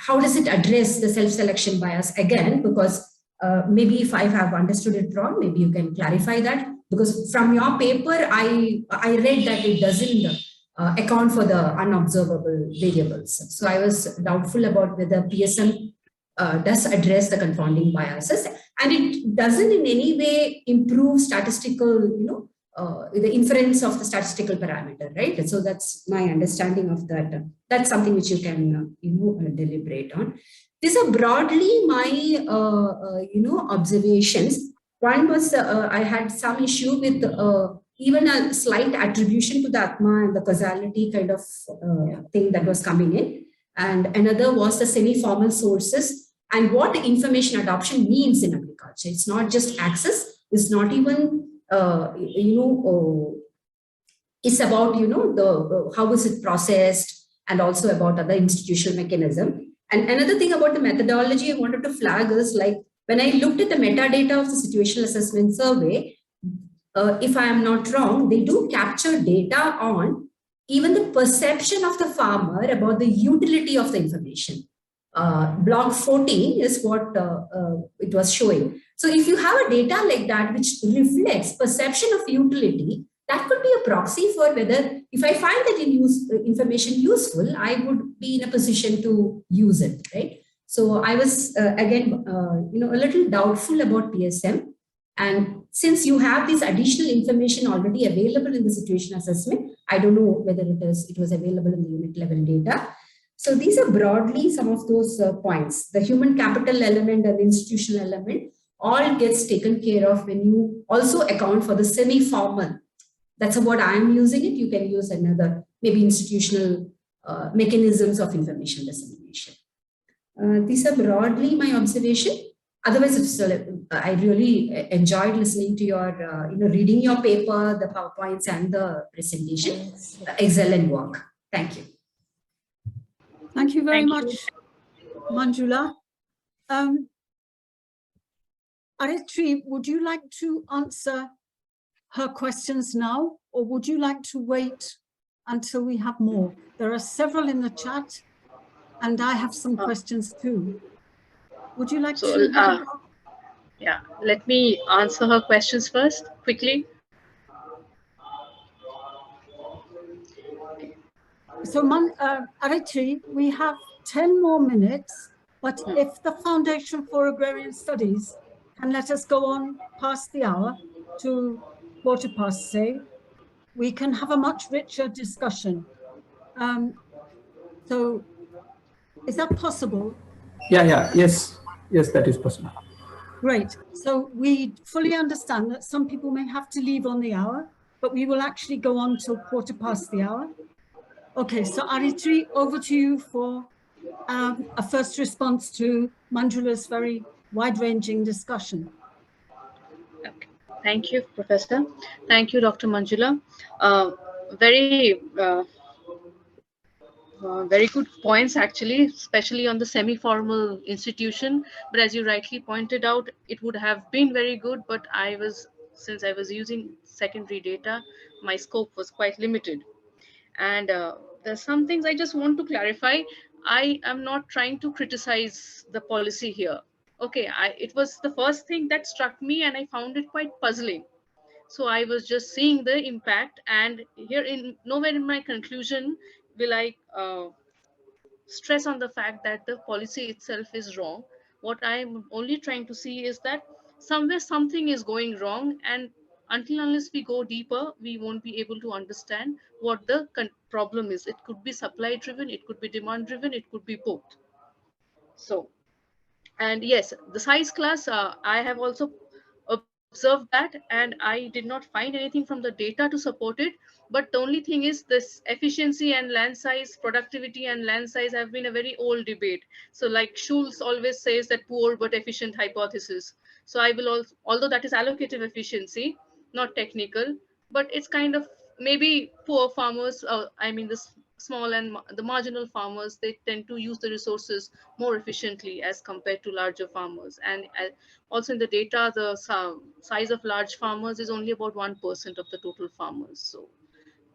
how does it address the self-selection bias again? Because maybe if I have understood it wrong, maybe you can clarify that. Because from your paper, I read that it doesn't account for the unobservable variables. So I was doubtful about whether PSM does address the confounding biases, and it doesn't in any way improve statistical, you know, the inference of the statistical parameter, right? So that's my understanding of that. That's something which you can, you know, deliberate on. These are broadly my, you know, observations. One was I had some issue with even a slight attribution to the Atma and the causality kind of thing that was coming in. And another was the semi-formal sources and what information adoption means in agriculture. It's not just access. It's not even, you know, it's about, you know, the how is it processed, and also about other institutional mechanism. And another thing about the methodology I wanted to flag is, like, when I looked at the metadata of the situational assessment survey, if I am not wrong, they do capture data on even the perception of the farmer about the utility of the information. Block 14 is what it was showing. So if you have a data like that, which reflects perception of utility, that could be a proxy for whether, if I find that information useful, I would be in a position to use it, right? So I was, again, you know, a little doubtful about PSM. And since you have this additional information already available in the situation assessment, I don't know whether it was available in the unit level data. So these are broadly some of those points. The human capital element and the institutional element all gets taken care of when you also account for the semi-formal. That's what I'm using it. You can use another, maybe institutional mechanisms of information dissemination. These are broadly my observation. Otherwise, if I really enjoyed listening to your, reading your paper, the PowerPoints and the presentation. Excellent work. Thank you. Thank you very Thank much, Manjula. Aritri, would you like to answer her questions now, or would you like to wait until we have more? There are several in the chat, and I have some questions too. Would you like to have a go? Yeah, let me answer her questions first, quickly. So, Aritri, we have 10 more minutes, but if the Foundation for Agrarian Studies can let us go on past the hour to 1:15, say, we can have a much richer discussion. So, is that possible? Yes, that is possible. Great. So we fully understand that some people may have to leave on the hour, but we will actually go on till 1:15 the hour. Okay, so Aritri, over to you for a first response to Manjula's very wide-ranging discussion. Okay. Thank you, Professor. Thank you, Dr. Manjula. Very good points, actually, especially on the semi-formal institution. But as you rightly pointed out, it would have been very good, but since I was using secondary data, my scope was quite limited. And there's some things I just want to clarify. I am not trying to criticize the policy here. Okay, it was the first thing that struck me, and I found it quite puzzling. So I was just seeing the impact, and nowhere in my conclusion will I stress on the fact that the policy itself is wrong. What I'm only trying to see is that somewhere something is going wrong, and unless we go deeper, we won't be able to understand what the problem is. It could be supply driven, it could be demand driven, it could be both. So, and yes, the size class, I have also observed that, and I did not find anything from the data to support it. But the only thing is, this efficiency and land size, productivity and land size have been a very old debate. So like Schulz always says, that poor but efficient hypothesis. So I will also, although that is allocative efficiency, not technical, but it's kind of maybe poor farmers, I mean the small and the marginal farmers, they tend to use the resources more efficiently as compared to larger farmers. And also in the data, the size of large farmers is only about 1% of the total farmers. So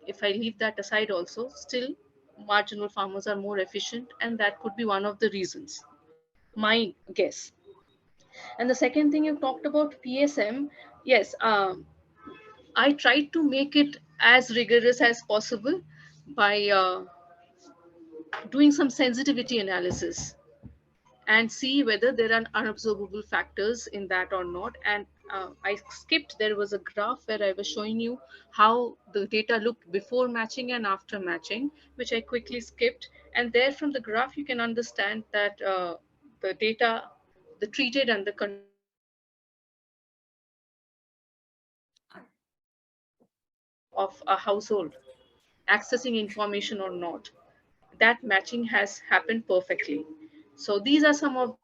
if I leave that aside also, still marginal farmers are more efficient, and that could be one of the reasons, my guess. And the second thing, you talked about PSM. Yes, I tried to make it as rigorous as possible by doing some sensitivity analysis and see whether there are unabsorbable factors in that or not. And I skipped, there was a graph where I was showing you how the data looked before matching and after matching, which I quickly skipped. And there from the graph, you can understand that the data, the treated and the of a household accessing information or not, that matching has happened perfectly. So these are some of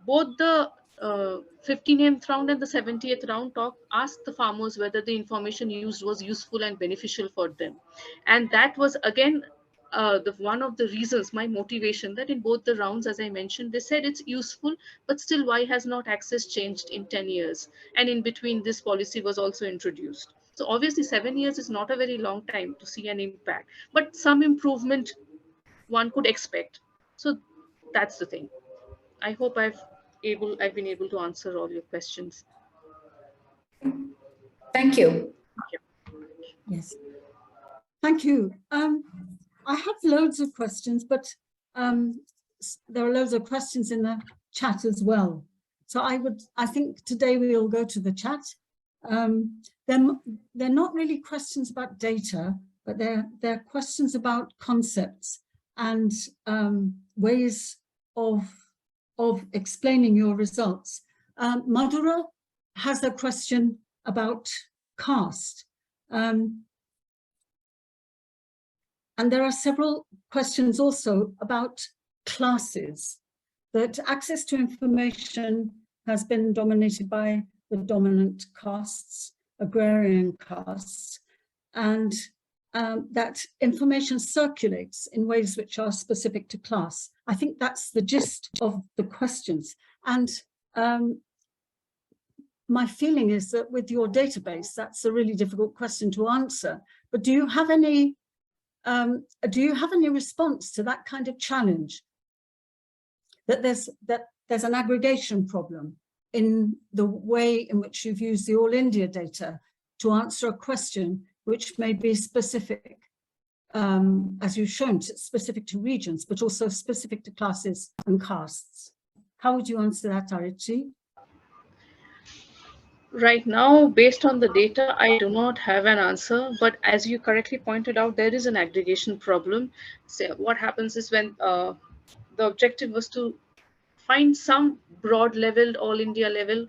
both the 15th round and the 70th round talk asked the farmers whether the information used was useful and beneficial for them. And that was again one of the reasons, my motivation, that in both the rounds, as I mentioned, they said it's useful, but still, why has not access changed in 10 years? And in between, this policy was also introduced. So obviously 7 years is not a very long time to see an impact, but some improvement one could expect. So that's the thing. I hope I've been able to answer all your questions. Thank you. Yes. Thank you. I have loads of questions, but there are loads of questions in the chat as well. So I think today we will go to the chat. They're not really questions about data, but they're questions about concepts and ways of explaining your results. Madhura has a question about caste. And there are several questions also about classes, that access to information has been dominated by the dominant castes, agrarian castes, and that information circulates in ways which are specific to class. I think that's the gist of the questions. And my feeling is that with your database, that's a really difficult question to answer. But do you have any response to that kind of challenge? That there's an aggregation problem in the way in which you've used the All India data to answer a question which may be specific, as you've shown, specific to regions, but also specific to classes and castes. How would you answer that, Aritri? Right now, based on the data, I do not have an answer, but as you correctly pointed out, there is an aggregation problem. So what happens is when the objective was to find some broad level, all India level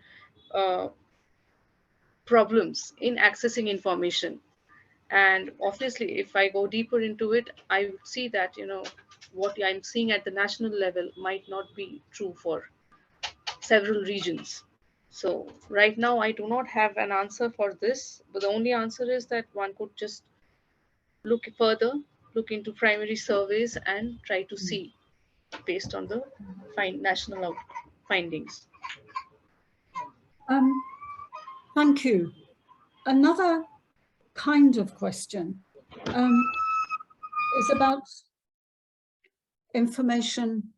problems in accessing information. And obviously, if I go deeper into it, I would see that, what I'm seeing at the national level might not be true for several regions. So right now, I do not have an answer for this, but the only answer is that one could just look further, look into primary surveys and try to see based on the national findings. Thank you. Another kind of question is about information,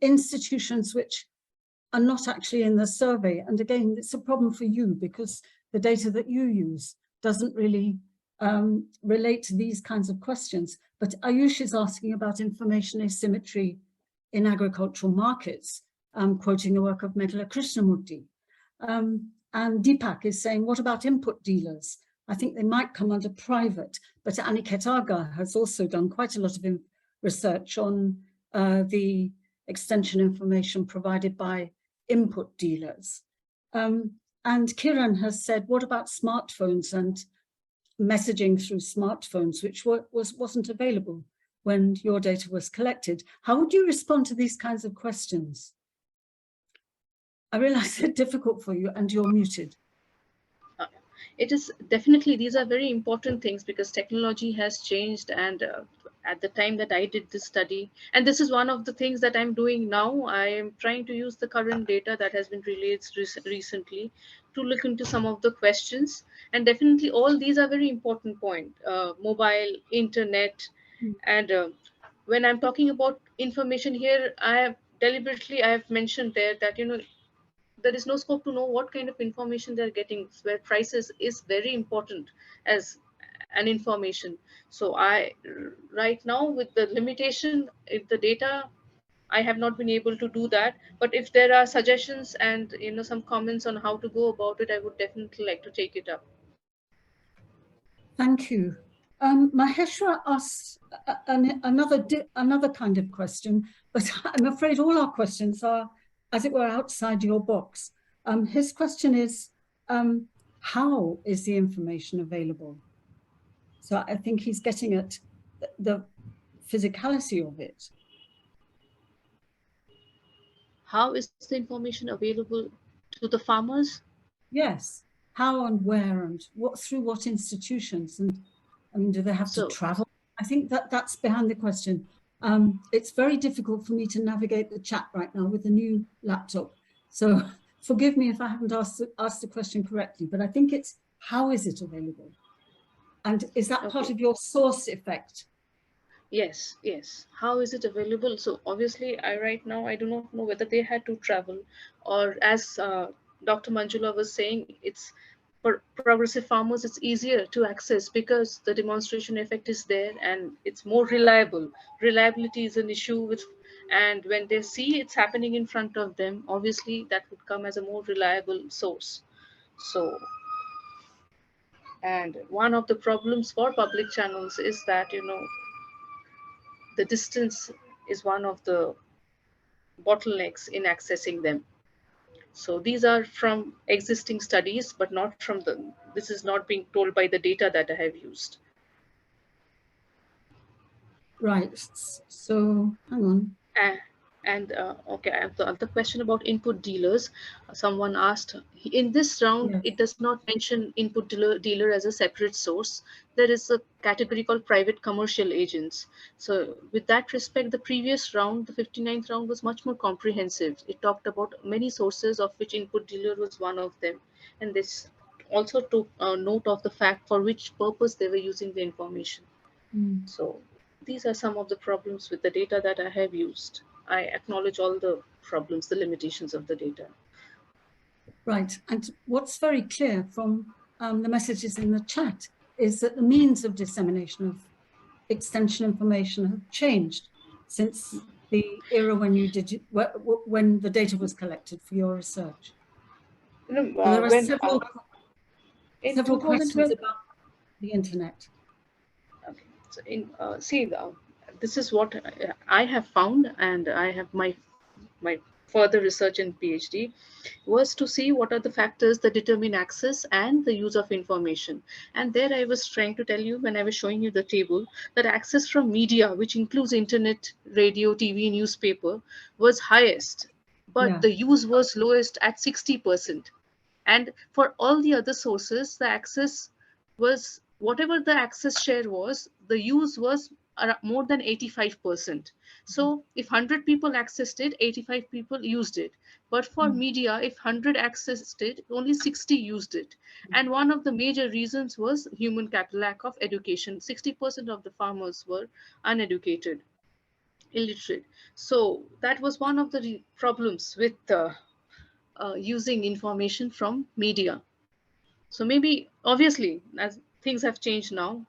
institutions which are not actually in the survey. And again, it's a problem for you because the data that you use doesn't really relate to these kinds of questions. But Ayush is asking about information asymmetry in agricultural markets, quoting the work of Meghala Krishnamurti. And Deepak is saying, what about input dealers? I think they might come under private, but Aniket Aga has also done quite a lot of research on the extension information provided by input dealers. And Kiran has said, what about smartphones and messaging through smartphones, which wasn't available when your data was collected? How would you respond to these kinds of questions? I realize they're difficult for you and you're muted. It is definitely, these are very important things because technology has changed, and at the time that I did this study, and this is one of the things that I'm doing now, I am trying to use the current data that has been released recently to look into some of the questions. And definitely all these are very important points, mobile, internet, and when I'm talking about information here, I have mentioned there that, there is no scope to know what kind of information they're getting, where prices is very important as an information. So right now with the limitation in the data, I have not been able to do that. But if there are suggestions and some comments on how to go about it, I would definitely like to take it up. Thank you. Maheshwar asks another kind of question, but I'm afraid all our questions are, as it were, outside your box. His question is, how is the information available? So I think he's getting at the physicality of it. How is the information available to the farmers? Yes. How and where and what, through what institutions? And I mean, do they have to travel? I think that's behind the question. It's very difficult for me to navigate the chat right now with a new laptop. So forgive me if I haven't asked the question correctly, but I think it's, how is it available? And is that part of your source effect? Yes, yes. How is it available? So obviously, right now, I do not know whether they had to travel, or as Dr. Manjula was saying, it's for progressive farmers, it's easier to access because the demonstration effect is there and it's more reliable. Reliability is an issue with, and when they see it's happening in front of them, obviously that would come as a more reliable source. So, and one of the problems for public channels is that, the distance is one of the bottlenecks in accessing them. So these are from existing studies, but not from this is not being told by the data that I have used. Right, so hang on. Okay, I have the other question about input dealers. Someone asked, in this round, Yes. it does not mention input dealer as a separate source. There is a category called private commercial agents. So with that respect, the previous round, the 59th round, was much more comprehensive. It talked about many sources, of which input dealer was one of them. And this also took note of the fact for which purpose they were using the information. So these are some of the problems with the data that I have used. I acknowledge all the problems, the limitations of the data. Right. And what's very clear from the messages in the chat is that the means of dissemination of extension information have changed since the era when you did when the data was collected for your research. There are several questions about the internet. Okay. So this is what I have found, and I have my further research in PhD was to see what are the factors that determine access and the use of information. And there I was trying to tell you, when I was showing you the table, that access from media, which includes internet, radio, TV, newspaper, was highest, but the use was lowest at 60%. And for all the other sources, the access was, whatever the access share was, the use was more than 85%. So if 100 people accessed it, 85 people used it. But for media, if 100 accessed it, only 60 used it. And one of the major reasons was human capital, lack of education. 60% of the farmers were uneducated, illiterate. So that was one of the problems with using information from media. So maybe, obviously, as things have changed now.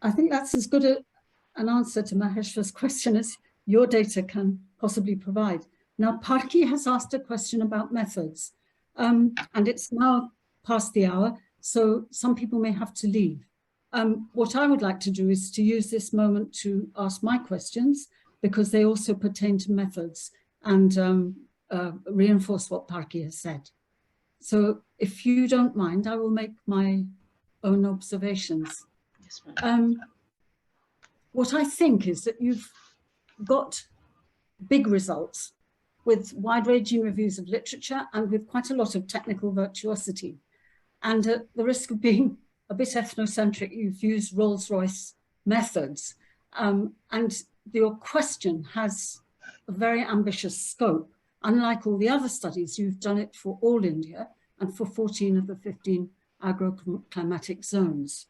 I think that's as good an answer to Maheshwar's question as your data can possibly provide. Now, Parki has asked a question about methods, and it's now past the hour, so some people may have to leave. What I would like to do is to use this moment to ask my questions, because they also pertain to methods and reinforce what Parki has said. So if you don't mind, I will make my own observations. Yes, ma'am. What I think is that you've got big results with wide-ranging reviews of literature and with quite a lot of technical virtuosity. And at the risk of being a bit ethnocentric, you've used Rolls-Royce methods. And your question has a very ambitious scope. Unlike all the other studies, you've done it for all India and for 14 of the 15 agroclimatic zones.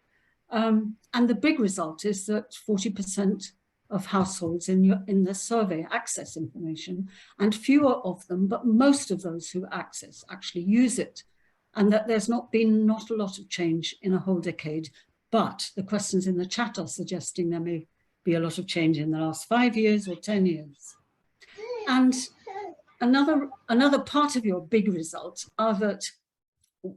And the big result is that 40% of households in the survey access information, and fewer of them, but most of those who access actually use it, and that there's not a lot of change in a whole decade, but the questions in the chat are suggesting there may be a lot of change in the last 5 years or 10 years. And another part of your big results are that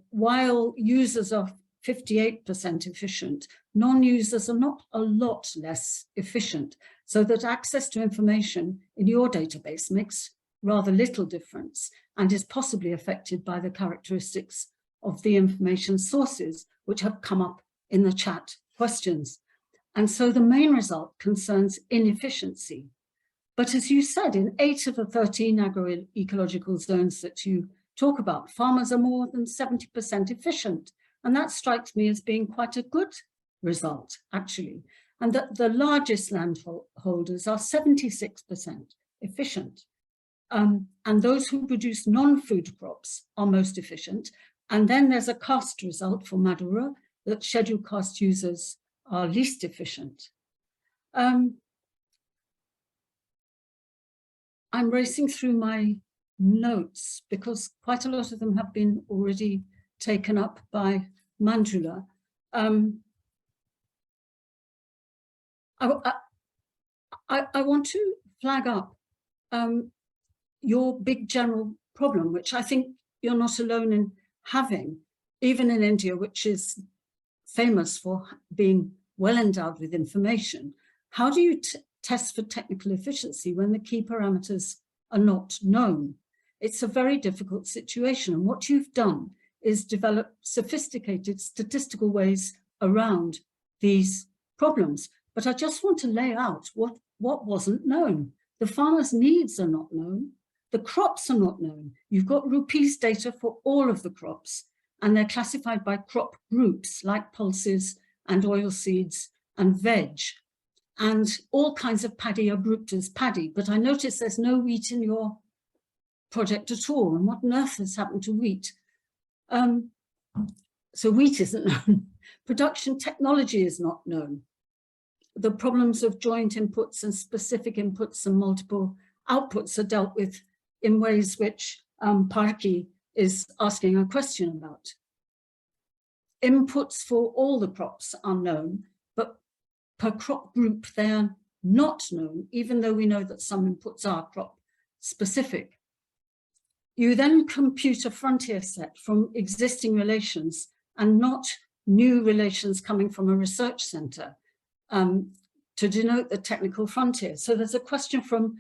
while users are 58% efficient, non-users are not a lot less efficient, so that access to information in your database makes rather little difference and is possibly affected by the characteristics of the information sources which have come up in the chat questions. And so the main result concerns inefficiency. But as you said, in 8 of the 13 agroecological zones that you talk about, farmers are more than 70% efficient. And that strikes me as being quite a good result, actually. And that the largest landholders are 76% efficient. And those who produce non-food crops are most efficient. And then there's a caste result for Madura, that scheduled caste users are least efficient. I'm racing through my notes because quite a lot of them have been already taken up by Manjula. I want to flag up your big general problem, which I think you're not alone in having, even in India, which is famous for being well endowed with information. How do you test for technical efficiency when the key parameters are not known? It's a very difficult situation. And what you've done is develop sophisticated statistical ways around these problems. But I just want to lay out what wasn't known? The farmers' needs are not known. The crops are not known. You've got rupees data for all of the crops, and they're classified by crop groups like pulses and oilseeds and veg. And all kinds of paddy are grouped as paddy, but I notice there's no wheat in your project at all. And what on earth has happened to wheat? So wheat isn't known. Production technology is not known. The problems of joint inputs and specific inputs and multiple outputs are dealt with in ways which Parki is asking a question about. Inputs for all the crops are known, but per crop group they are not known, even though we know that some inputs are crop specific. You then compute a frontier set from existing relations and not new relations coming from a research center to denote the technical frontier. So there's a question from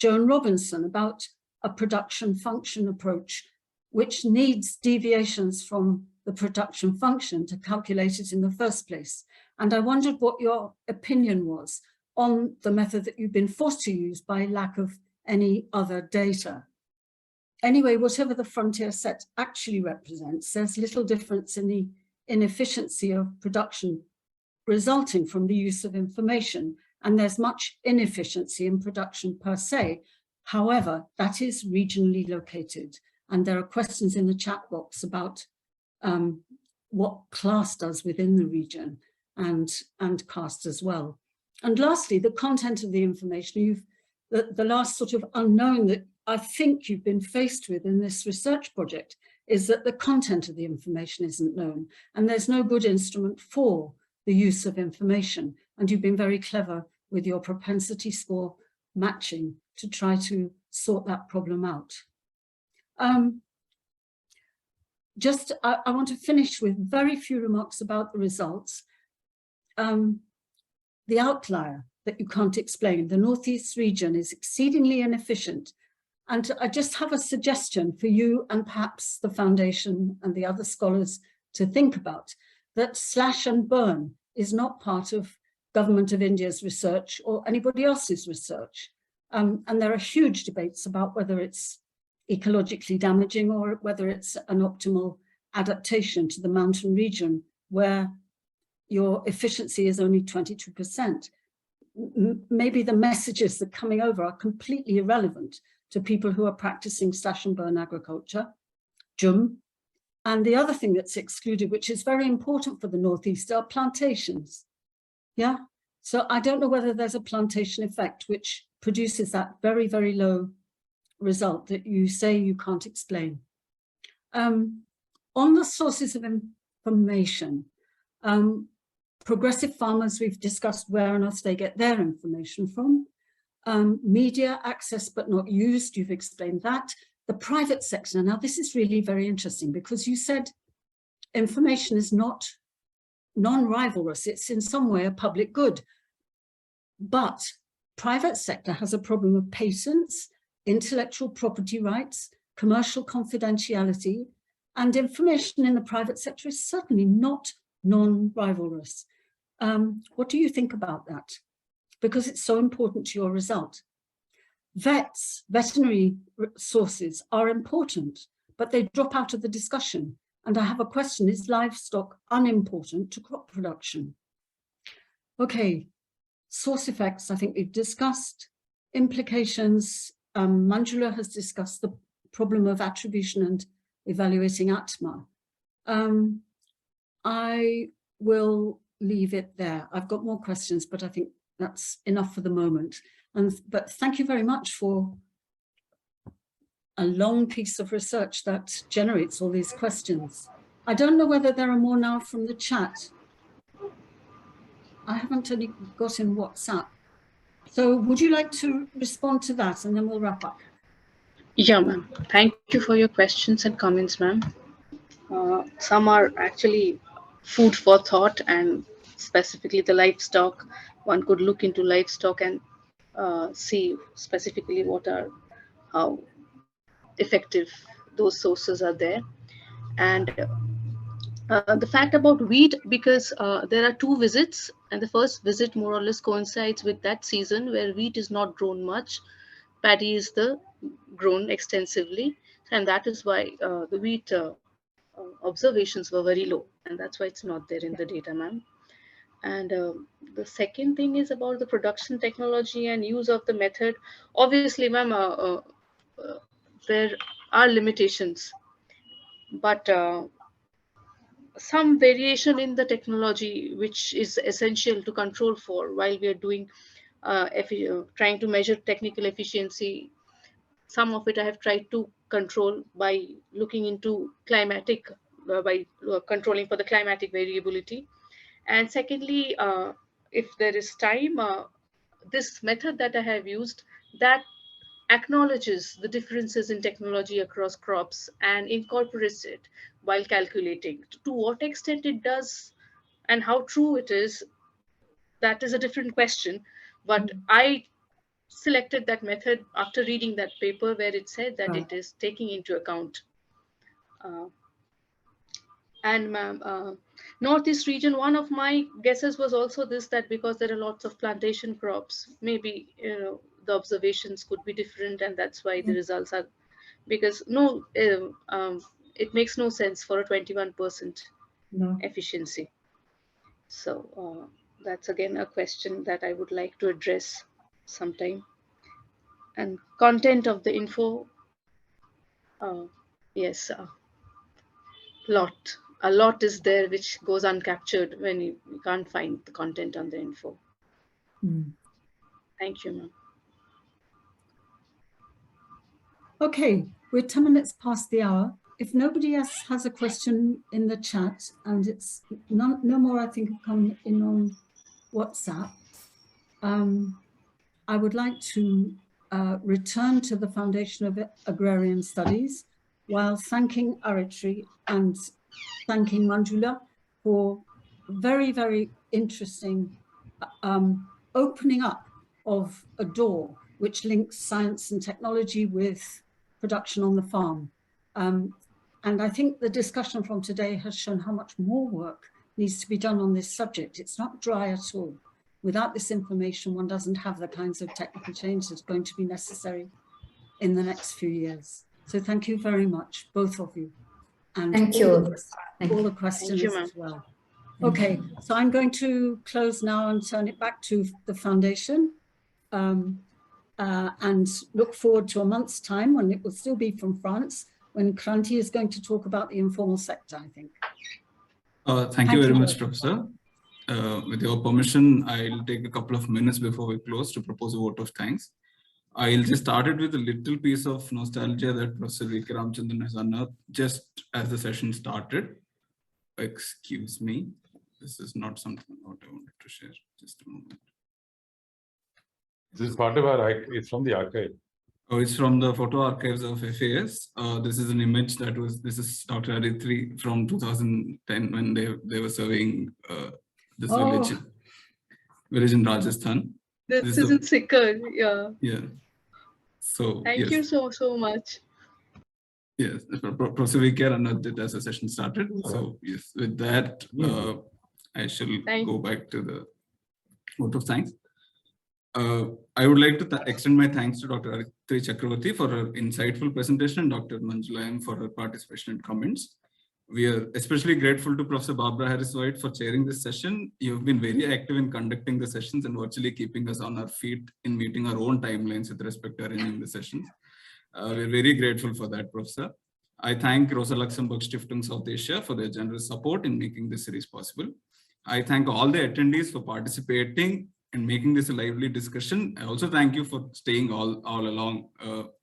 Joan Robinson about a production function approach, which needs deviations from the production function to calculate it in the first place. And I wondered what your opinion was on the method that you've been forced to use by lack of any other data. Anyway, whatever the frontier set actually represents, there's little difference in the inefficiency of production resulting from the use of information, and there's much inefficiency in production per se. However, that is regionally located, and there are questions in the chat box about what class does within the region and caste as well. And lastly, the content of the information. The last sort of unknown that I think you've been faced with in this research project is that the content of the information isn't known, and there's no good instrument for the use of information. And you've been very clever with your propensity score matching to try to sort that problem out. I want to finish with very few remarks about the results. The outlier that you can't explain, the Northeast region, is exceedingly inefficient. And I just have a suggestion for you and perhaps the foundation and the other scholars to think about, that slash and burn is not part of Government of India's research or anybody else's research. And there are huge debates about whether it's ecologically damaging or whether it's an optimal adaptation to the mountain region where your efficiency is only 22%. Maybe the messages that are coming over are completely irrelevant to people who are practicing slash and burn agriculture, Jum. And the other thing that's excluded, which is very important for the Northeast, are plantations. Yeah, so I don't know whether there's a plantation effect which produces that very, very low result that you say you can't explain. On the sources of information, progressive farmers, we've discussed where on earth they get their information from. Media access but not used, you've explained that. The private sector, now this is really very interesting because you said information is not non-rivalrous, it's in some way a public good. But private sector has a problem of patents, intellectual property rights, commercial confidentiality, and information in the private sector is certainly not non-rivalrous. What do you think about that? Because it's so important to your result. Veterinary sources are important, but they drop out of the discussion. And I have a question, is livestock unimportant to crop production? Okay, source effects, I think we've discussed. Implications, Manjula has discussed the problem of attribution and evaluating Atma. I will leave it there. I've got more questions, but I think that's enough for the moment. But thank you very much for a long piece of research that generates all these questions. I don't know whether there are more now from the chat. I haven't only got in WhatsApp. So would you like to respond to that and then we'll wrap up? Yeah, ma'am. Thank you for your questions and comments, ma'am. Some are actually food for thought, and specifically the livestock. One could look into livestock and see specifically how effective those sources are there. And the fact about wheat, because there are 2 visits And the first visit more or less coincides with that season where wheat is not grown much. Paddy is grown extensively, and that is why the wheat observations were very low, and that's why it's not there in the data, ma'am. And the second thing is about the production technology and use of the method. Obviously, ma'am, there are limitations, but some variation in the technology, which is essential to control for while we are doing trying to measure technical efficiency. Some of it I have tried to control by looking into climatic, by controlling for the climatic variability. And secondly, if there is time, this method that I have used, that acknowledges the differences in technology across crops and incorporates it while calculating. To what extent it does and how true it is, that is a different question. But I selected that method after reading that paper where it said that it is taking into account. And ma'am, Northeast region, one of my guesses was also this, that because there are lots of plantation crops, maybe, the observations could be different, and that's why the results are, because it makes no sense for a 21% efficiency. So that's again a question that I would like to address sometime. And content of the info, yes, a lot is there which goes uncaptured when you can't find the content on the info. Thank you, ma'am. Okay, we're 10 minutes past the hour. If nobody else has a question in the chat, and it's no more, I think, have come in on WhatsApp, I would like to return to the Foundation of Agrarian Studies while thanking Aritri and thanking Manjula for very, very interesting opening up of a door which links science and technology with production on the farm. And I think the discussion from today has shown how much more work needs to be done on this subject. It's not dry at all. Without this information, one doesn't have the kinds of technical change that's going to be necessary in the next few years. So thank you very much, both of you. And thank you. All the questions as well. Okay, so I'm going to close now and turn it back to the foundation and look forward to a month's time when it will still be from France, when Kranti is going to talk about the informal sector, I think. Thank you very much, Professor. With your permission, I'll take a couple of minutes before we close to propose a vote of thanks. I'll just start it with a little piece of nostalgia that Professor V.K. Ramchandran has unearthed just as the session started. Excuse me, this is not something what I wanted to share. Just a moment. This is part of our, it's from the archive. Oh, it's from the photo archives of FAS. This is an image that was, this is Dr. Aritri from 2010 when they were surveying this village in Rajasthan. This is in Sikar, yeah. Yeah. So thank you so much. Yes, Professor V.K. unearthed it as the session started. So yes, with that, I shall go back to the vote of thanks. I would like to extend my thanks to Dr. Aritri Chakravarty for her insightful presentation and Dr. Manjula M for her participation and comments. We are especially grateful to Professor Barbara Harris-White for chairing this session. You have been very active in conducting the sessions and virtually keeping us on our feet in meeting our own timelines with respect to arranging the sessions. We're very grateful for that, Professor. I thank Rosa Luxemburg Stiftung South Asia for their generous support in making this series possible. I thank all the attendees for participating and making this a lively discussion. I also thank you for staying all along,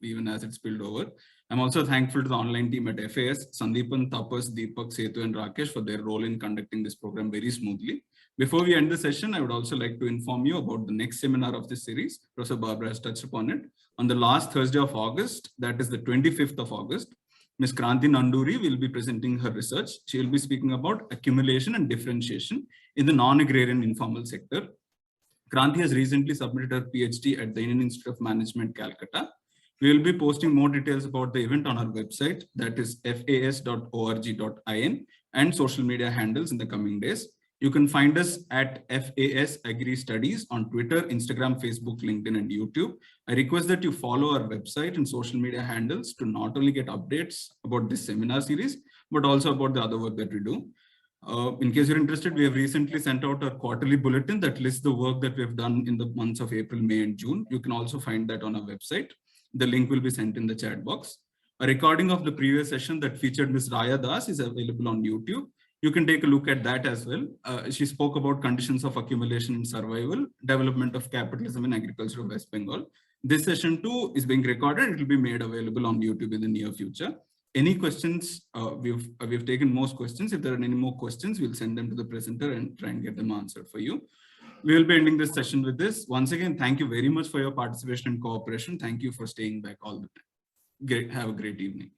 even as it spilled over. I'm also thankful to the online team at FAS, Sandeepan, Tapas, Deepak, Setu, and Rakesh for their role in conducting this program very smoothly. Before we end the session, I would also like to inform you about the next seminar of this series. Professor Barbara has touched upon it. On the last Thursday of August, that is the 25th of August, Ms. Kranti Nanduri will be presenting her research. She will be speaking about accumulation and differentiation in the non-agrarian informal sector. Kranti has recently submitted her PhD at the Indian Institute of Management, Calcutta. We will be posting more details about the event on our website, that is fas.org.in, and social media handles in the coming days. You can find us at FAS Agri Studies on Twitter, Instagram, Facebook, LinkedIn, and YouTube. I request that you follow our website and social media handles to not only get updates about this seminar series, but also about the other work that we do. In case you're interested, we have recently sent out a quarterly bulletin that lists the work that we have done in the months of April, May, and June. You can also find that on our website. The link will be sent in the chat box. A recording of the previous session that featured Ms. Raya Das is available on YouTube. You can take a look at that as well. She spoke about conditions of accumulation and survival, development of capitalism in agriculture of West Bengal. This session too is being recorded. It will be made available on YouTube in the near future. Any questions? We've taken most questions. If there are any more questions, we'll send them to the presenter and try and get them answered for you. We will be ending this session with this. Once again, thank you very much for your participation and cooperation. Thank you for staying back all the time. Have a great evening.